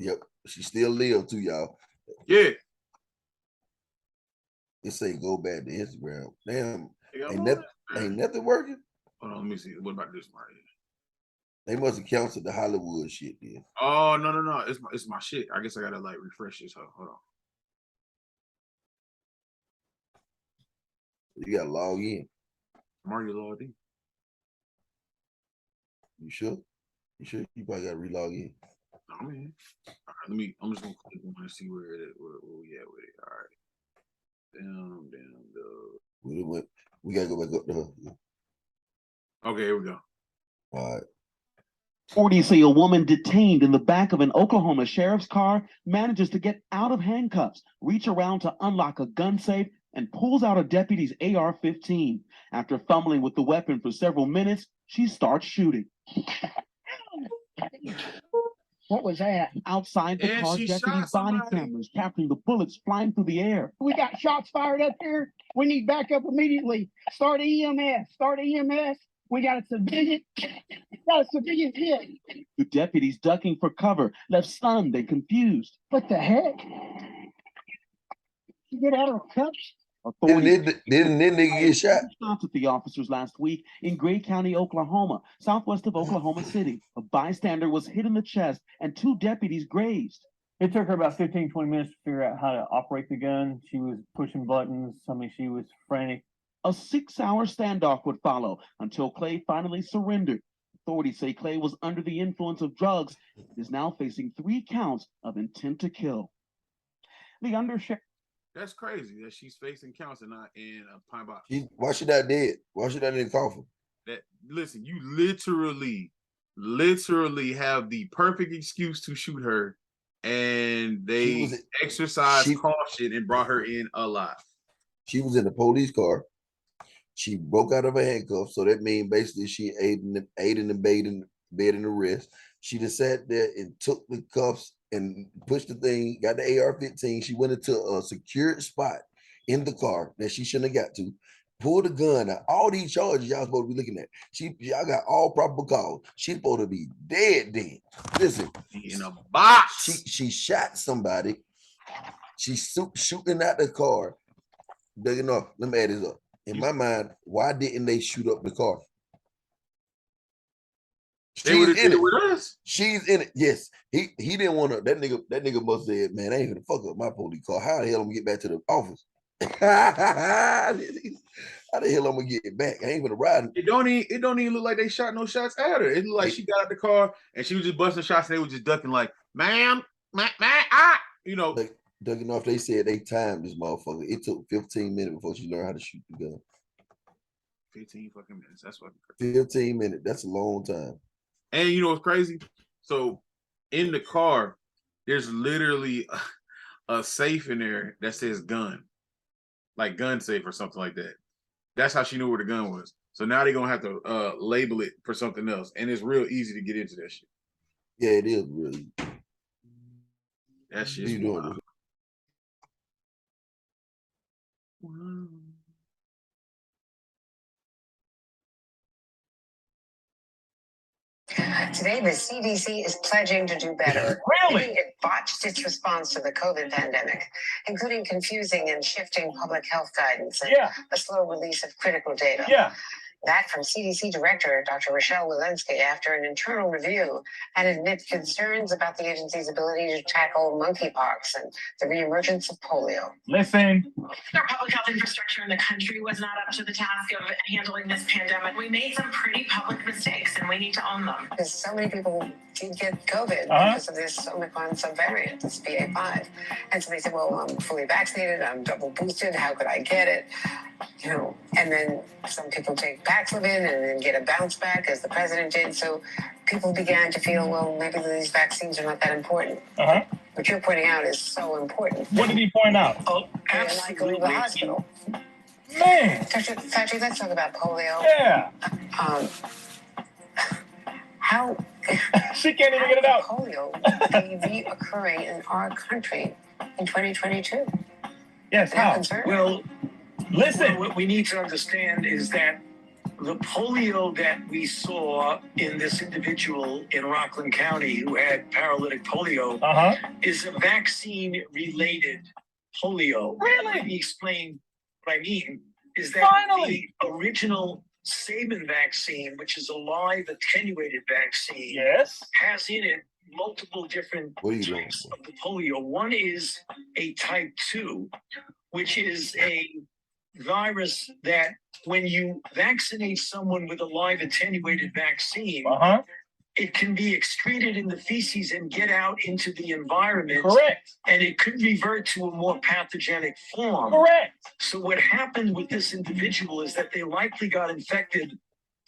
Yep, she still live too, y'all.
Yeah.
It say go back to Instagram. Damn, ain't nothing working.
Hold on, let me see. What about this one right here?
They must have canceled the Hollywood shit then.
Oh no. It's my shit. I guess I gotta like refresh this. Hold on.
You gotta log in.
I'm already logged in.
You sure? You sure? You probably gotta relog in.
Oh man. All right, I'm just gonna click on and see where we at with it. All right. Damn.
We gotta go back up to her.
Okay, here we go.
All right.
40 say a woman detained in the back of an Oklahoma sheriff's car manages to get out of handcuffs, reach around to unlock a gun safe, and pulls out a deputy's AR-15. After fumbling with the weapon for several minutes, she starts shooting.
What was that?
Outside the car, deputies' body cameras capturing the bullets flying through the air.
We got shots fired up here. We need backup immediately. Start EMS. Start EMS. We got a civilian. Hit.
The deputies ducking for cover, left stunned and confused.
What the heck? You get out of cuffs?
Didn't nigga get shot?
Shots at the officers last week in Gray County, Oklahoma, southwest of Oklahoma City. A bystander was hit in the chest and 2 deputies grazed.
It took her about 15, 20 minutes to figure out how to operate the gun. She was pushing buttons. She was frantic.
A 6-hour standoff would follow until Clay finally surrendered. Authorities say Clay was under the influence of drugs and is now facing 3 counts of intent to kill. The undersheriff.
That's crazy that she's facing counts and not in a pine box.
Why she not dead? Why she not in the coffin?
Listen, you literally have the perfect excuse to shoot her, and they exercised caution and brought her in alive.
She was in the police car. She broke out of her handcuffs, so that means basically she aided and abetting the arrest. She just sat there and took the cuffs and pushed the thing, got the AR-15. She went into a secured spot in the car that she shouldn't have got to, pulled the gun out. All these charges y'all supposed to be looking at. Y'all got all probable cause. She's supposed to be dead. Listen,
in a box.
She shot somebody. She's shooting out the car. DougieNorth, let me add this up. In my mind, why didn't they shoot up the car? She's in it. With us. She's in it. Yes. He didn't want to. That nigga must have said, man, I ain't gonna fuck up my police car. How the hell I'm gonna get back to the office? How the hell I'm gonna get back? I ain't gonna ride.
It don't even look like they shot no shots at her. It looked like she got out the car and she was just busting shots and they were just ducking like, ma'am, you know.
Like, DougieNorth, they said they timed this motherfucker. It took 15 minutes before she learned how to shoot the gun.
15 fucking minutes. That's fucking crazy.
15 minutes. That's a long time.
And you know what's crazy? So in the car, there's literally a safe in there that says gun, like gun safe or something like that. That's how she knew where the gun was. So now they're gonna have to label it for something else, and it's real easy to get into that shit.
Yeah, it is really.
That shit's wild. Wow.
Today, the CDC is pledging to do better.
Really?
It botched its response to the COVID pandemic, including confusing and shifting public health guidance and a slow release of critical data.
Yeah.
That from CDC Director Dr. Rochelle Walensky after an internal review had admitted concerns about the agency's ability to tackle monkeypox and the reemergence of polio.
Listen.
Our public health infrastructure in the country was not up to the task of handling this pandemic. We made some pretty public mistakes and we need to own them.
Because so many people did get COVID because of this Omicron subvariant, this BA.5. And so they said, well, I'm fully vaccinated, I'm double boosted, how could I get it? You know, and then some people take Paxlovid and then get a bounce back, as the president did. So people began to feel, well, maybe these vaccines are not that important. What you're pointing out is so important.
What did he point out?
Oh, absolutely. Go to the hospital.
Man.
Patrick, let's talk about polio.
Yeah.
How
she can't even get it out.
Polio be reoccurring in our country in 2022?
Yes, how?
Well,
listen.
What we need to understand is that the polio that we saw in this individual in Rockland County who had paralytic polio is a vaccine-related polio.
Really?
Let me explain what I mean. Is that
Finally.
The original Sabin vaccine, which is a live attenuated vaccine, has in it multiple different types of the polio. One is a type 2, which is a virus that when you vaccinate someone with a live attenuated vaccine, it can be excreted in the feces and get out into the environment.
Correct.
And it could revert to a more pathogenic form.
Correct.
So what happened with this individual is that they likely got infected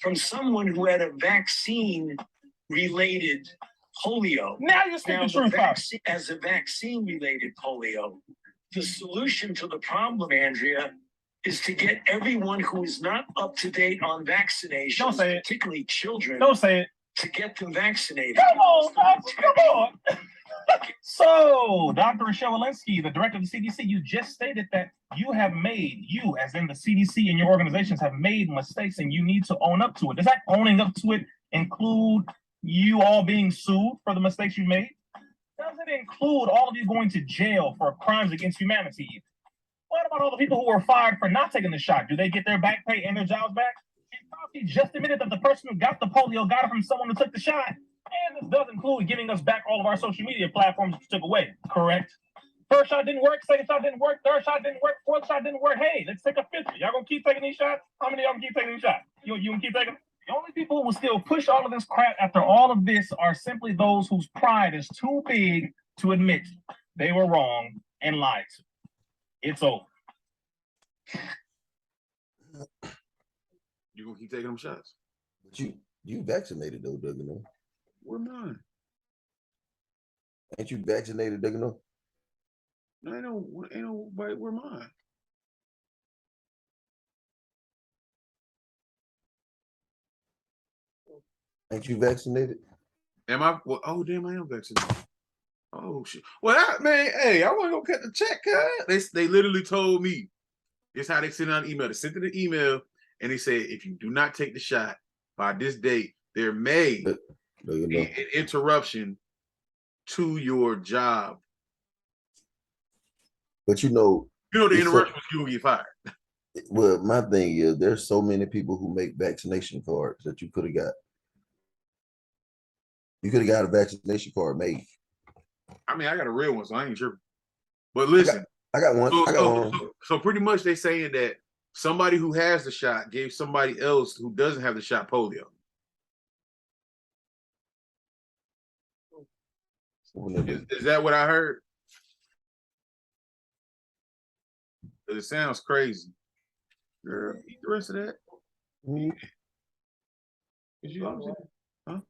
from someone who had a vaccine-related polio.
Now you're speaking truth.
As a vaccine-related polio, the solution to the problem, Andrea, is to get everyone who is not up to date on vaccinations, particularly children, to get them vaccinated.
Come on, doctor, come on. So, Dr. Rochelle Walensky, the director of the CDC, you just stated that you, as in the CDC and your organizations, have made mistakes and you need to own up to it. Does that owning up to it include you all being sued for the mistakes you made? Does it include all of you going to jail for crimes against humanity? What about all the people who were fired for not taking the shot? Do they get their back pay and their jobs back? And Fauci just admitted that the person who got the polio got it from someone who took the shot. And this does include giving us back all of our social media platforms that you took away, correct? First shot didn't work, second shot didn't work, third shot didn't work, fourth shot didn't work. Hey, let's take a fifth. Y'all gonna keep taking these shots? How many of y'all gonna keep taking these shots? You gonna keep taking them? The only people who will still push all of this crap after all of this are simply those whose pride is too big to admit they were wrong and lied to. It's over.
You gonna keep taking them shots?
But you vaccinated though, DougieNorth.
Where mine?
Ain't you vaccinated, DougieNorth?
No, ain't nobody. Where mine?
Ain't you vaccinated?
Am I? Well, oh damn, I am vaccinated. Oh shit. Well, man, hey, I want to go cut the check, cuz. They literally told me. This is how they sent out an email. They sent it an email and they said, if you do not take the shot by this date, there may be an interruption to your job.
But the
interruption was you will get fired.
Well, my thing is there's so many people who make vaccination cards that you could have got. You could have got a vaccination card made.
I mean, I got a real one, so I ain't sure. But listen.
I got one.
So pretty much they saying that somebody who has the shot gave somebody else who doesn't have the shot polio. Is that what I heard? It sounds crazy. Girl, eat the rest of that. Huh?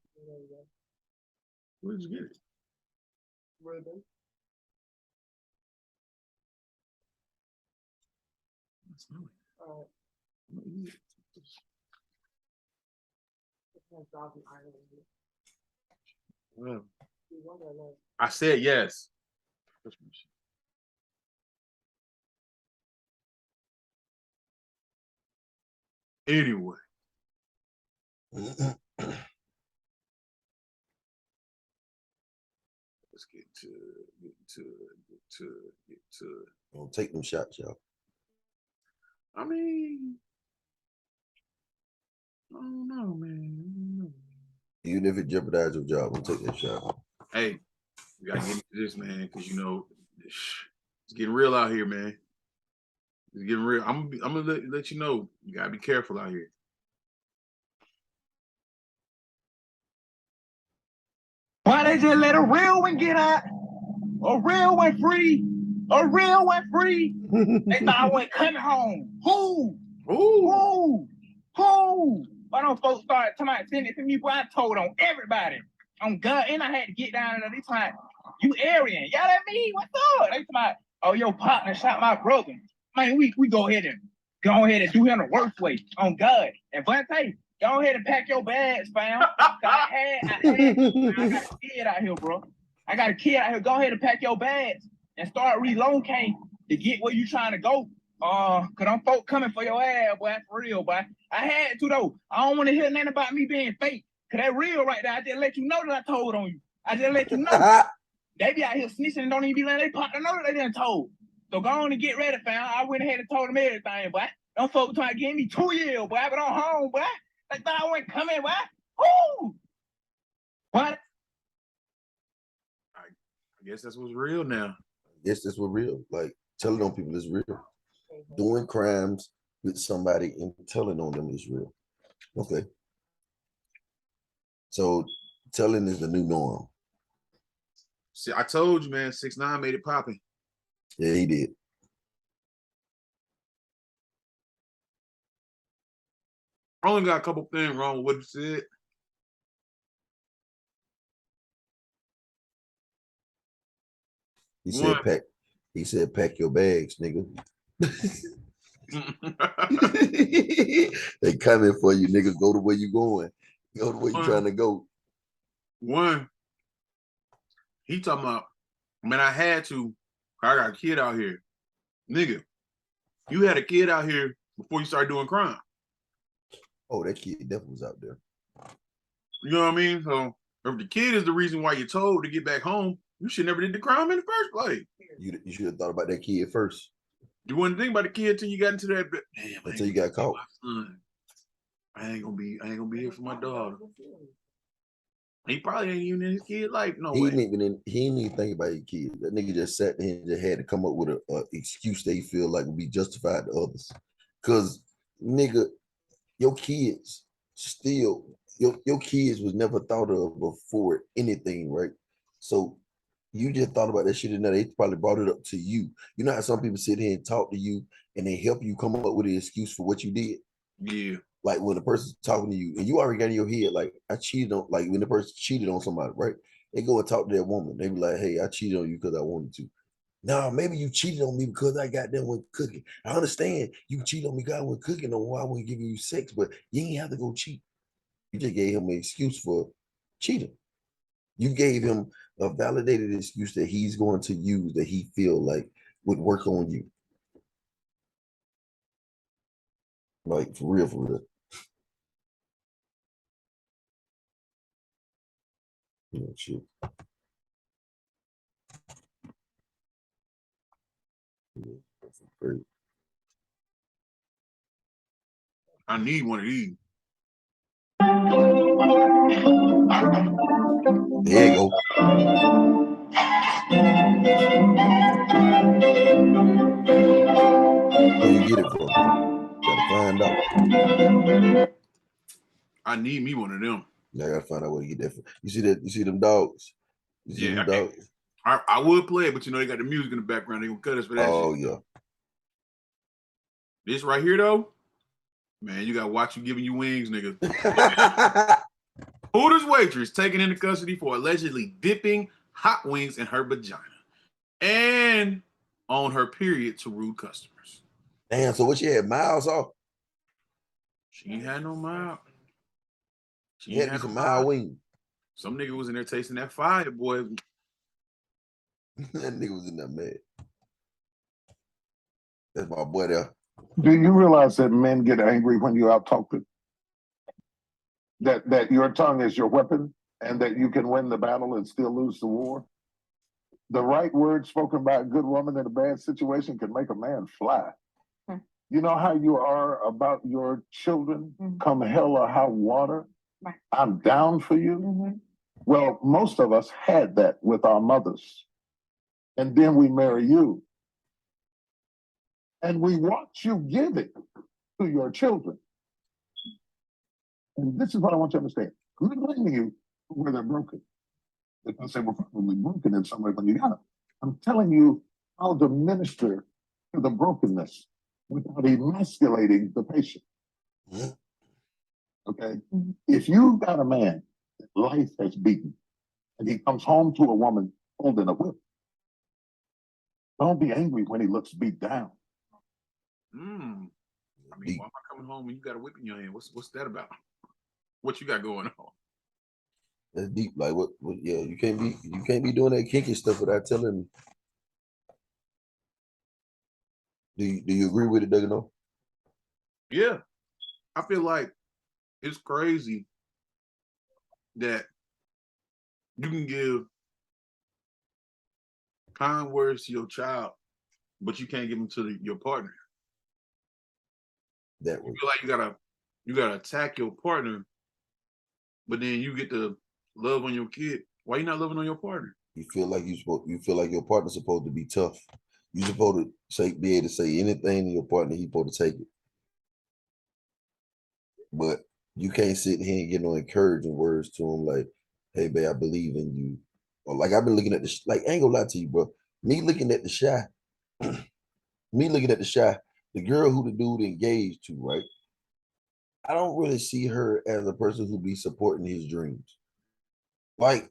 Where did you get it? Well, I said yes. Anyway. Let's get to.
Don't take them shots, y'all.
I mean, I don't know, man.
Even if it jeopardizes your job, we'll take that shot.
Hey, we gotta get into this, man, because you know it's getting real out here, man. It's getting real. I'm gonna let you know. You gotta be careful out here.
Why they just let a real one get out? A real one free. A real one free. They thought I wasn't coming home. Who? Why don't folks start sending it to me? Boy, I told on everybody. On God, and I had to get down there. They talking, you Aryan. Y'all at me? What's up? They talking, oh, your partner shot my brother. Man, we go ahead and do him the worst way. On God. And Vontae, go ahead and pack your bags, fam. I got a kid out here, bro. I got a kid out here. Go ahead and pack your bags and start relocating to get where you trying to go. Cause them folk coming for your ass, boy. For real, boy. I had to though. I don't want to hear nothing about me being fake. Cause that real right there. I just let you know that I told on you. I just let you know. They be out here snitching and don't even be letting they partner know that they done told. So go on and get ready, fam. I went ahead and told them everything, boy. Them folks trying to give me 2 years, boy. But I'm home, boy. They thought I wasn't coming, boy. Woo! What?
I guess that's what's real now.
Yes, that's what real. Like telling on people is real. Doing crimes with somebody and telling on them is real. Okay. So telling is the new norm.
See, I told you, man, 6ix9ine made it popping.
Yeah, he did.
I only got a couple things wrong with what you said.
He said pack your bags, nigga. They coming for you, nigga. Go to where you going. Go to where you trying to go.
One, he talking about, man, I had to. I got a kid out here. Nigga, you had a kid out here before you started doing crime.
Oh, that kid definitely was out there.
You know what I mean? So if the kid is the reason why you're told to get back home, you should never did the crime in the first place.
You should have thought about that kid first.
You wouldn't think about the kid until you got into that. Damn,
until you got caught.
I ain't gonna be here for my daughter. He probably ain't even in his kid life. No way.
He didn't even think about his kid. That nigga just sat there and just had to come up with a excuse they feel like would be justified to others. Cause nigga, your kids still your kids was never thought of before anything, right? So you just thought about that shit and they probably brought it up to you. You know how some people sit here and talk to you and they help you come up with an excuse for what you did?
Yeah.
Like when the person's talking to you and you already got in your head, like I cheated on, like when the person cheated on somebody, right? They go and talk to that woman. They be like, hey, I cheated on you because I wanted to. No, maybe you cheated on me because I got done with cooking. I understand you cheated on me because I went cooking on why I wasn't giving you sex, but you ain't have to go cheat. You just gave him an excuse for cheating. You gave him a validated excuse that he's going to use that he feel like would work on you. Like for real, for real. Yeah, shit. Yeah, that's great.
I need one of these.
There you go. Where you get it from? Gotta find out.
I need me one of them.
Yeah, I gotta find out where to get that from. You see that? You see them dogs? You see them dogs?
I would play it, but you know they got the music in the background. They gonna cut us for that shit.
Oh yeah.
This right here though, man, you gotta watch you giving you wings, nigga. Hooters waitress taken into custody for allegedly dipping hot wings in her vagina and on her period to rude customers.
Damn, so what she had miles off?
She ain't had no mile.
She had some mild wings.
Some nigga was in there tasting that fire, boy.
That nigga was in there mad. That's my boy there.
Do you realize that men get angry when you out-talk them? That your tongue is your weapon and that you can win the battle and still lose the war? The right word spoken by a good woman in a bad situation can make a man fly. You know how you are about your children, come hell or high water.
Right.
I'm down for you. Well, most of us had that with our mothers. And then we marry you. And we watch you give it to your children. And this is what I want you to understand. I'm not blaming you for where they're broken. Because they were probably broken in some way when you got them. I'm telling you how to minister to the brokenness without emasculating the patient. Okay? If you got a man that life has beaten and he comes home to a woman holding a whip, don't be angry when he looks beat down.
I mean, why am I coming home when you got a whip in your hand? What's that about? What you got going on?
That's deep. Like what? Yeah, you can't be doing that kinky stuff without telling. Do you agree with it, DougieNorth?
Yeah, I feel like it's crazy that you can give kind words to your child, but you can't give them to your partner.
That
you feel like you gotta attack your partner, but then you get to love on your kid. Why you not loving on your partner?
You feel like you feel like your partner's supposed to be tough. You're supposed to be able to say anything to your partner, he's supposed to take it. But you can't sit here and get no encouraging words to him like, hey babe, I believe in you. Or like I've been looking at this, like I ain't gonna lie to you, bro. Me looking at the Shy, the girl who the dude engaged to, right? I don't really see her as a person who be supporting his dreams. Like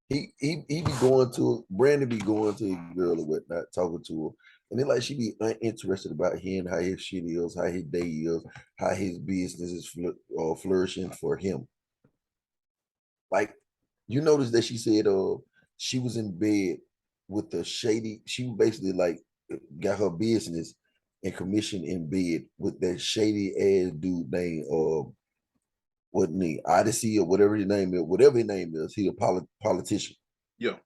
he be going to Brandon be going to a girl or whatnot, talking to her, and then like she be uninterested about him, how his shit is, how his day is, how his business is flourishing for him. Like you notice that she said she was in bed with the shady, she basically like got her business and commission in bed with that shady ass dude named wasn't he Odyssey or whatever his name is, he a politician.
Yeah.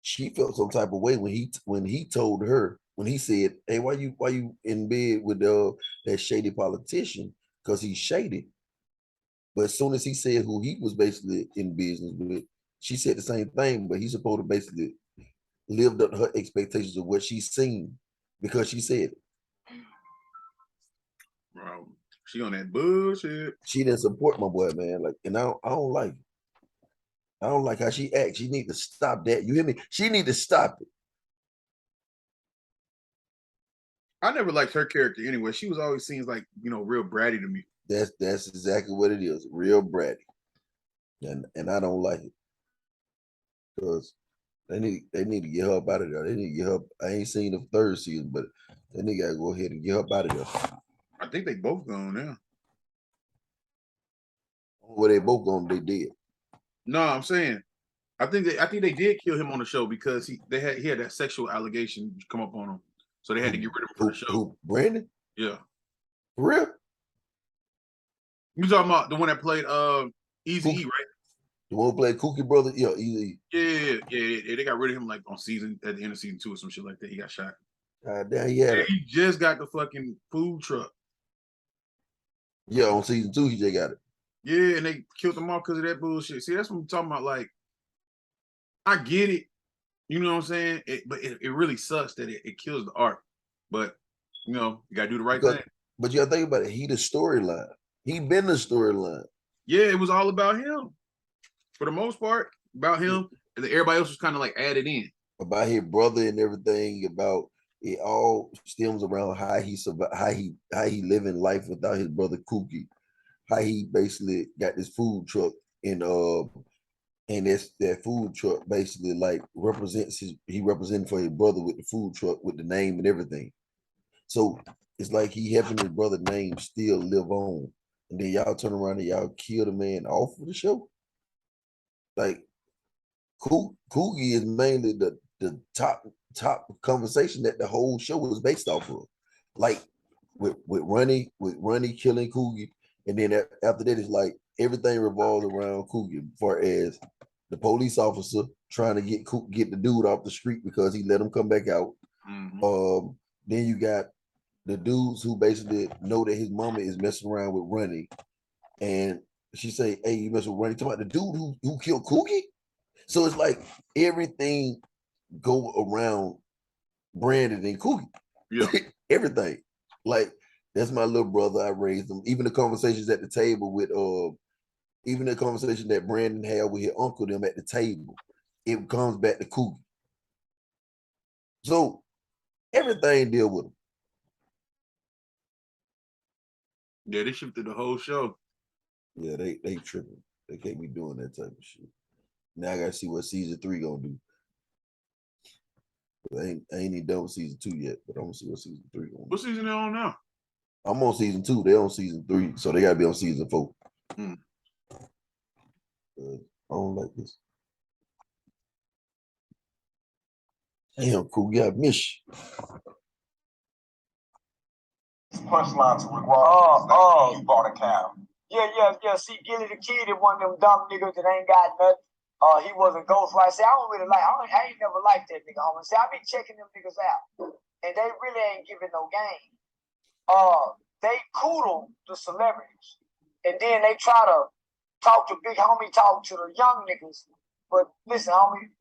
She felt some type of way when he told her, when he said, hey, why you in bed with that shady politician? Because he's shady. But as soon as he said who he was basically in business with, she said the same thing, but he's supposed to basically lived up to her expectations of what she's seen because she said it.
Bro, she on that bullshit.
She didn't support my boy, man. Like, and I don't like it. I don't like how she acts. She need to stop that. You hear me? She need to stop it.
I never liked her character anyway. She was always seems like, real bratty to me.
That's exactly what it is. Real bratty. And I don't like it. Because they need to get her up out of there. They need to get her. I ain't seen the third season, but they need to go ahead and get her up out of there.
I think they both gone now.
Where they both gone, they did.
No, I'm saying I think they did kill him on the show because he had that sexual allegation come up on him. So they had to get rid of him from the show.
Who, Brandon?
Yeah.
For real?
You talking about the one that played Easy E, right?
The one who played Kookie Brother? Yeah, Easy
E. Yeah. They got rid of him like at the end of season 2 or some shit like that. He got shot.
Damn, yeah.
He just got the fucking food truck.
Yeah, on season 2, he just got it.
Yeah, and they killed him off because of that bullshit. See, that's what I'm talking about. Like, I get it. You know what I'm saying? But it really sucks that it kills the art. But, you gotta do the right thing.
But you gotta think about it. He the storyline. He been the storyline.
Yeah, it was all about him. For the most part, about him. And then everybody else was kind of like added in.
About his brother and everything, about it all stems around how he living life without his brother Kookie. How he basically got this food truck and that food truck basically like he represents for his brother with the food truck with the name and everything. So it's like he helping his brother's name still live on. And then y'all turn around and y'all kill the man off of the show. Like Kookie is mainly the top conversation that the whole show was based off of. Like with Ronnie killing Kookie. And then after that, it's like everything revolves around Kookie, as far as the police officer trying to get the dude off the street because he let him come back out.
Mm-hmm.
Then you got the dudes who basically know that his mama is messing around with Ronnie, and she say, "Hey, you mess with Ronnie?" Talking about the dude who killed Cookie. So it's like everything go around Brandon and Cookie.
Yeah,
everything. Like that's my little brother. I raised him. Even the conversations at the table with even the conversation that Brandon had with his uncle them at the table, it comes back to Cookie. So everything deal with him.
Yeah, they shifted the whole show.
Yeah, they tripping. They can't be doing that type of shit. Now I gotta see what season 3 gonna do. I ain't even done with season 2 yet, but I'm gonna see what season 3 gonna do.
What season they on now?
I'm on season 2. They're on season 3, so they gotta be on season 4. I don't like this. Damn, cool. Yeah, miss.
Punchline to Rick you bought a cow. Yeah. See, Gilly the Kid is one of them dumb niggas that ain't got nothing. He wasn't Ghostwriter. See, I ain't never liked that nigga. See, I been checking them niggas out, and they really ain't giving no game. They coodle the celebrities, and then they try to talk to big homie, talk to the young niggas. But listen, homie,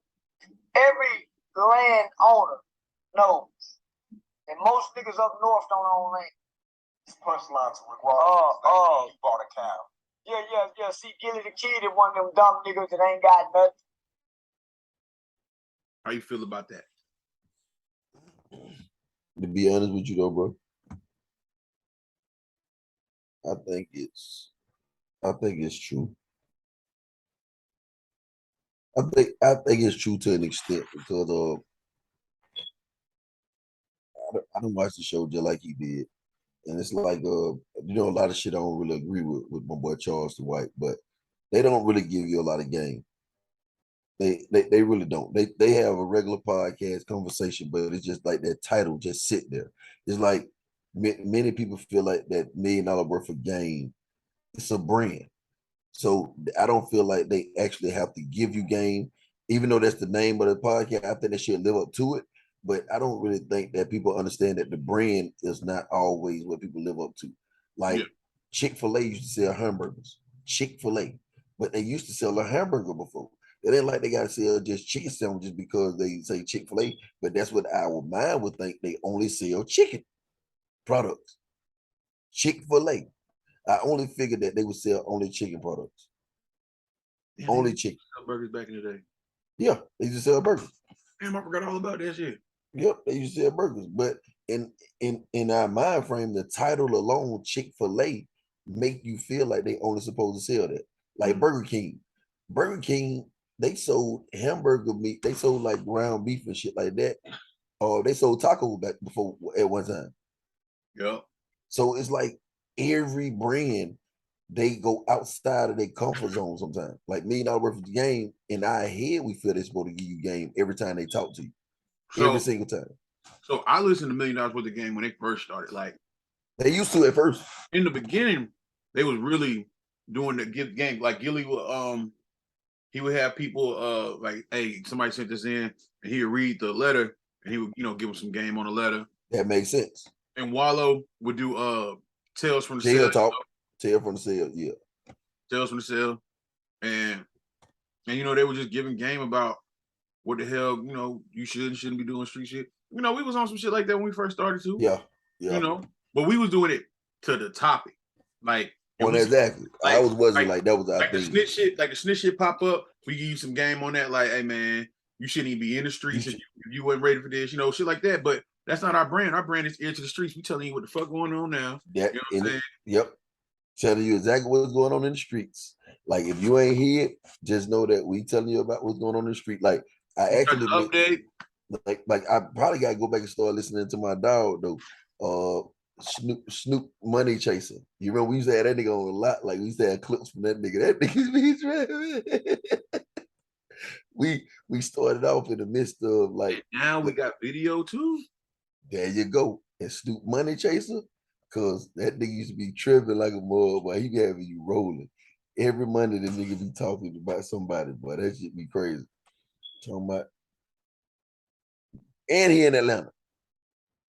every landowner knows, and most niggas up north don't own land. Punchline to Rick you bought a cow. Yeah. See, Gilly the Kid is one of them dumb niggas that ain't got nothing.
How you feel about that?
To be honest with you though, bro, I think it's true. I think it's true to an extent because I don't watch the show just like he did. And it's like a lot of shit I don't really agree with my boy Charles the White, but they don't really give you a lot of game. They really don't. They have a regular podcast conversation, but it's just like that title just sit there. It's like many people feel like that $1 million worth of game, it's a brand. So I don't feel like they actually have to give you game, even though that's the name of the podcast. I think they should live up to it. But I don't really think that people understand that the brand is not always what people live up to. Like Chick-fil-A used to sell hamburgers. Chick-fil-A. But they used to sell a hamburger before. It ain't like they gotta sell just chicken sandwiches because they say Chick-fil-A, but that's what our mind would think. They only sell chicken products. Chick-fil-A. I only figured that they would sell only chicken products. Only chicken.
Burgers back in the day.
Yeah, they used to sell burgers.
Damn, I forgot all about that shit.
Yep, they used to sell burgers. But in our mind frame, the title alone, Chick-fil-A, make you feel like they only supposed to sell that. Like Burger King. Burger King, they sold hamburger meat. They sold like ground beef and shit like that. They sold tacos back before at one time.
Yep.
So it's like every brand, they go outside of their comfort zone sometimes. Like $1 million worth of game, in our head, we feel they're supposed to give you game every time they talk to you. Every single time.
So I listened to $1 million worth of game when they first started. Like
they used to at first.
In the beginning, they was really doing the game. Like Gilly would he would have people like, hey, somebody sent this in, and he would read the letter, and he would, give them some game on the letter.
That makes sense.
And Wallow would do Tales from the
Jail
Cell.
talk. Tales from the Cell, yeah.
Tales from the Cell. And they were just giving game about what the hell, you shouldn't be doing street shit. We was on some shit like that when we first started too.
Yeah.
But we was doing it to the topic. Like,
well, exactly.
Like,
I wasn't like that was our
like
thing.
The snitch shit pop up. We give you some game on that. Like, hey man, you shouldn't even be in the streets if you wasn't ready for this. Shit like that. But that's not our brand. Our brand is into the streets. We telling you what the fuck going on now.
That, you know what I'm saying? Yep. Telling you exactly what's going on in the streets. Like if you ain't here, just know that we telling you about what's going on in the street. Like I actually
update.
Like I probably gotta go back and start listening to my dog though. Snoop Money Chaser. You remember we used to have that nigga on a lot. Like we used to have clips from that nigga. That nigga's we started off in the midst of like
now we got video too.
There you go. And Snoop Money Chaser, cause that nigga used to be tripping like a mug, but he be having you rolling. Every Monday the nigga be talking about somebody, but that shit be crazy. Talking about, and he in Atlanta.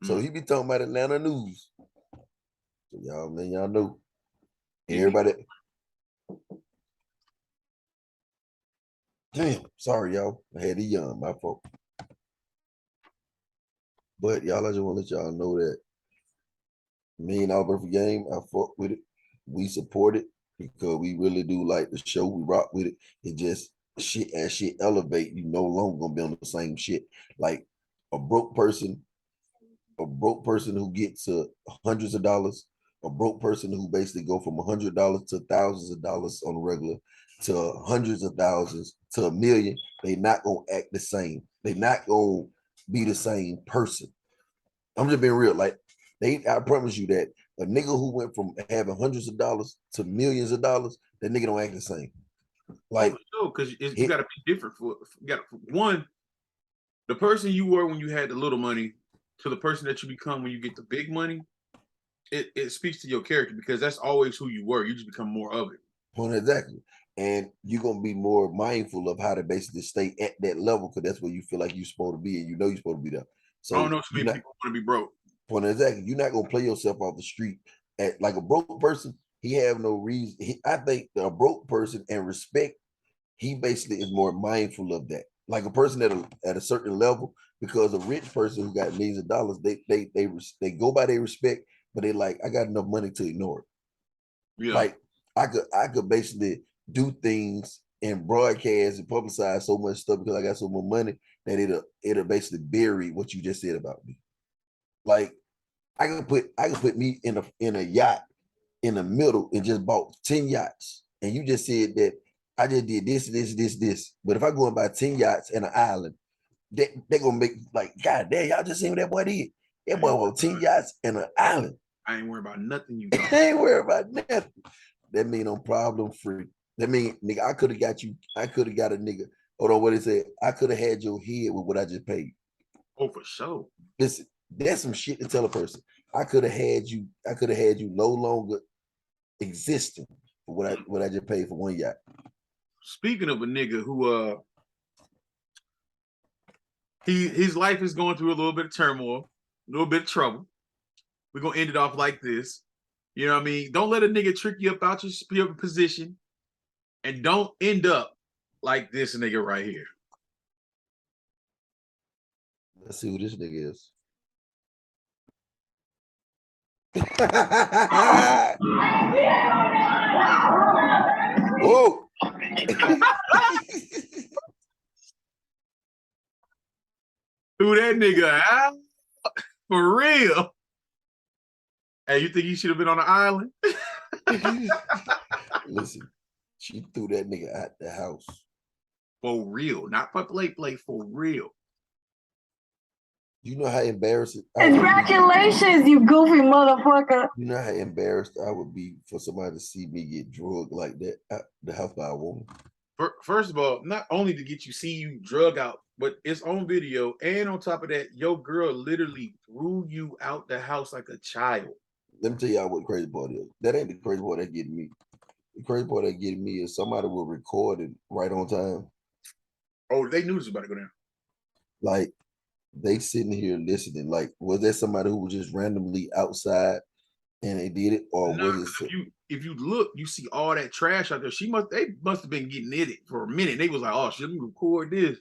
So he be talking about Atlanta news. So y'all, man, y'all know. Everybody. Damn, sorry, y'all. I had to yawn, my fault. But y'all, I just want to let y'all know that me and Albert game, I fuck with it. We support it because we really do like the show. We rock with it. It just shit as shit elevate, you no longer gonna be on the same shit. Like a broke person who gets hundreds of dollars, a broke person who basically go from $100 to thousands of dollars on a regular to hundreds of thousands to $1 million, they not gonna act the same. They not gonna be the same person. I'm just being real. Like I promise you that a nigga who went from having hundreds of dollars to millions of dollars, that nigga don't act the same. Like,
because you got to be different. One, the person you were when you had the little money to the person that you become when you get the big money. It speaks to your character because that's always who you were. You just become more of it.
Well, exactly. And you're gonna be more mindful of how to basically stay at that level because that's where you feel like you're supposed to be and you know you're supposed to be there. So
I don't know too many people want to be broke.
Well, exactly. You're not gonna play yourself off the street at like a broke person. He have no reason. I think a broke person and respect, he basically is more mindful of that. Like a person at a certain level, because a rich person who got millions of dollars, they go by their respect, but they like, I got enough money to ignore it. Yeah. Like I could basically do things and broadcast and publicize so much stuff because I got so much money that it'll basically bury what you just said about me. Like I could put me in a yacht in the middle and just bought 10 yachts. And you just said that I just did this. But if I go and buy 10 yachts and an island, they're gonna make like, God damn, y'all just seen what that boy did. That boy bought 10 yachts and an island.
I ain't worried about nothing you
got. I ain't worried about nothing. That mean I'm problem free. That mean, nigga, I could have got a nigga. Hold on, what it said? I could have had your head with what I just paid.
Oh, for sure.
Listen, that's some shit to tell a person. I could have had you no longer existing for what I just paid for one yacht.
Speaking of a nigga who his life is going through a little bit of turmoil, a little bit of trouble. We're gonna end it off like this. You know what I mean? Don't let a nigga trick you up out your position, and don't end up like this nigga right here.
Let's see who this nigga is. Whoa.
Who that nigga out? For real. Hey, you think he should have been on the island?
Listen, she threw that nigga out the house.
For real. Not for play, for real.
You know how embarrassing.
Congratulations, you goofy motherfucker.
You know how embarrassed I would be for somebody to see me get drugged like that at the house by a woman.
First of all, not only to get see you drug out, but it's on video. And on top of that, your girl literally threw you out the house like a child.
Let me tell y'all what the crazy part is. That ain't the crazy part that getting me. The crazy part that getting me is somebody will record it right on time.
Oh, they knew this was about to go down.
Like, they sitting here listening. Like, was there somebody who was just randomly outside and they did it? Or was it
if you look, you see all that trash out there. They must have been getting in it for a minute. They was like, oh, should we record this?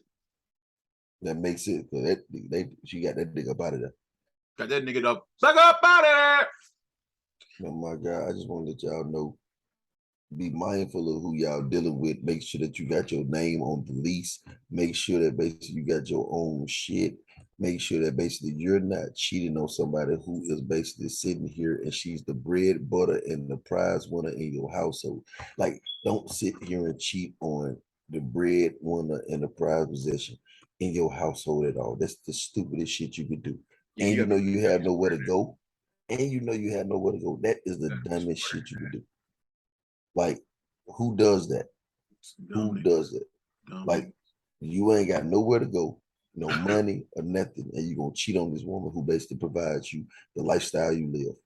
That makes it. She got that nigga up out of there.
Got that nigga up. Suck up out of there.
Oh my God. I just want to let y'all know. Be mindful of who y'all dealing with. Make sure that you got your name on the lease. Make sure that basically you got your own shit. Make sure that basically you're not cheating on somebody who is basically sitting here and she's the bread, butter, and the prize winner in your household. Like, don't sit here and cheat on the bread winner and the prize possession in your household at all. That's the stupidest shit you could do. And you know you have nowhere to go. And you know you have nowhere to go. That is the dumbest shit you could do. Like, who does that? Who does that? Like, you ain't got nowhere to go, no money or nothing, and you're gonna cheat on this woman who basically provides you the lifestyle you live.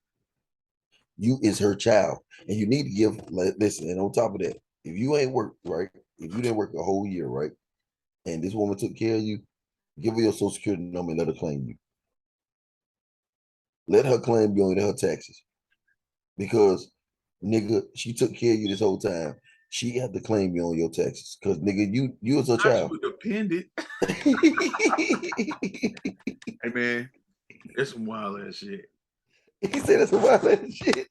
You is her child, and you need to give. Listen, and on top of that, if you ain't worked right, if you didn't work a whole year, right, and this woman took care of you, give her your social security number and let her claim you. Let her claim you on her taxes. because nigga, she took care of you this whole time. She had to claim you on your taxes because nigga, you was a child.
You dependent. Hey man, it's some wild ass shit.
He said that's some wild ass shit.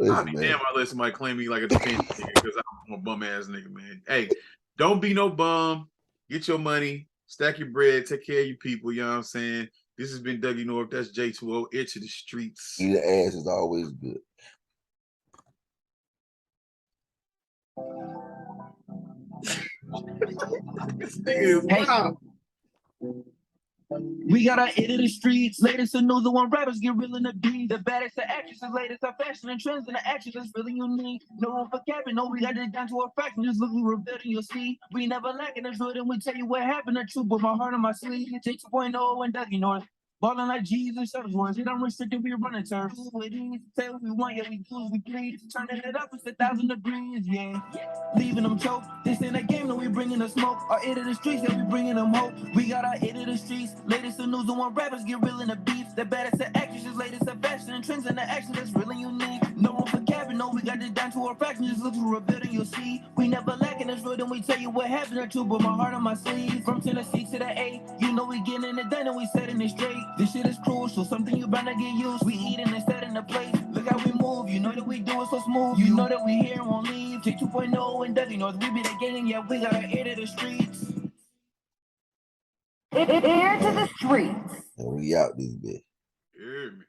I'll be damn I let somebody claim me like a dependent because I'm a bum ass nigga, man. Hey, don't be no bum. Get your money, stack your bread, take care of your people. You know what I'm saying? This has been DougieNorth. That's J2O. Itch of the streets.
Eating ass is always good.
Hey. We got our hit of the streets, latest and news, the one rappers get real in the beat. The baddest of actresses, latest of fashion and trends, and the action is really unique. No room for capping, no, we got it down to a fraction. Just look, we revealed and you'll see. We never lacking the truth, and we tell you what happened. The truth, with my heart on my sleeve. J2.0 and DougieNorth. Ballin' like Jesus, Shuttlesworth. It unrestricted, we running turf. With ease, say what we want, yeah, we do as we please. Turning it up, it's 1,000 degrees, yeah. Leaving them choke. This ain't a game, that we bringing the smoke. Our hit of the streets, yeah, we bringing them hope. We got our hit of the streets. Latest in news, the one rappers get real in the beef. The baddest of actresses, latest of fashion and trends in the action that's really unique. No room for capping, no, we got it down to a fraction. Just look to rebuild and you'll see. We never lacking this road, and we tell you what happened or two, but my heart on my sleeve. From Tennessee to the A, you know we getting it done and we setting it straight. This shit is crucial, something you better get used. We eating and setting the place. Look how we move, you know that we do it so smooth. You know that we here and won't leave. J2.0 and DougieNorth, we be the gang, yeah, we got our ear to the streets.
Ear to the streets.
And we out this bitch.
Hear me.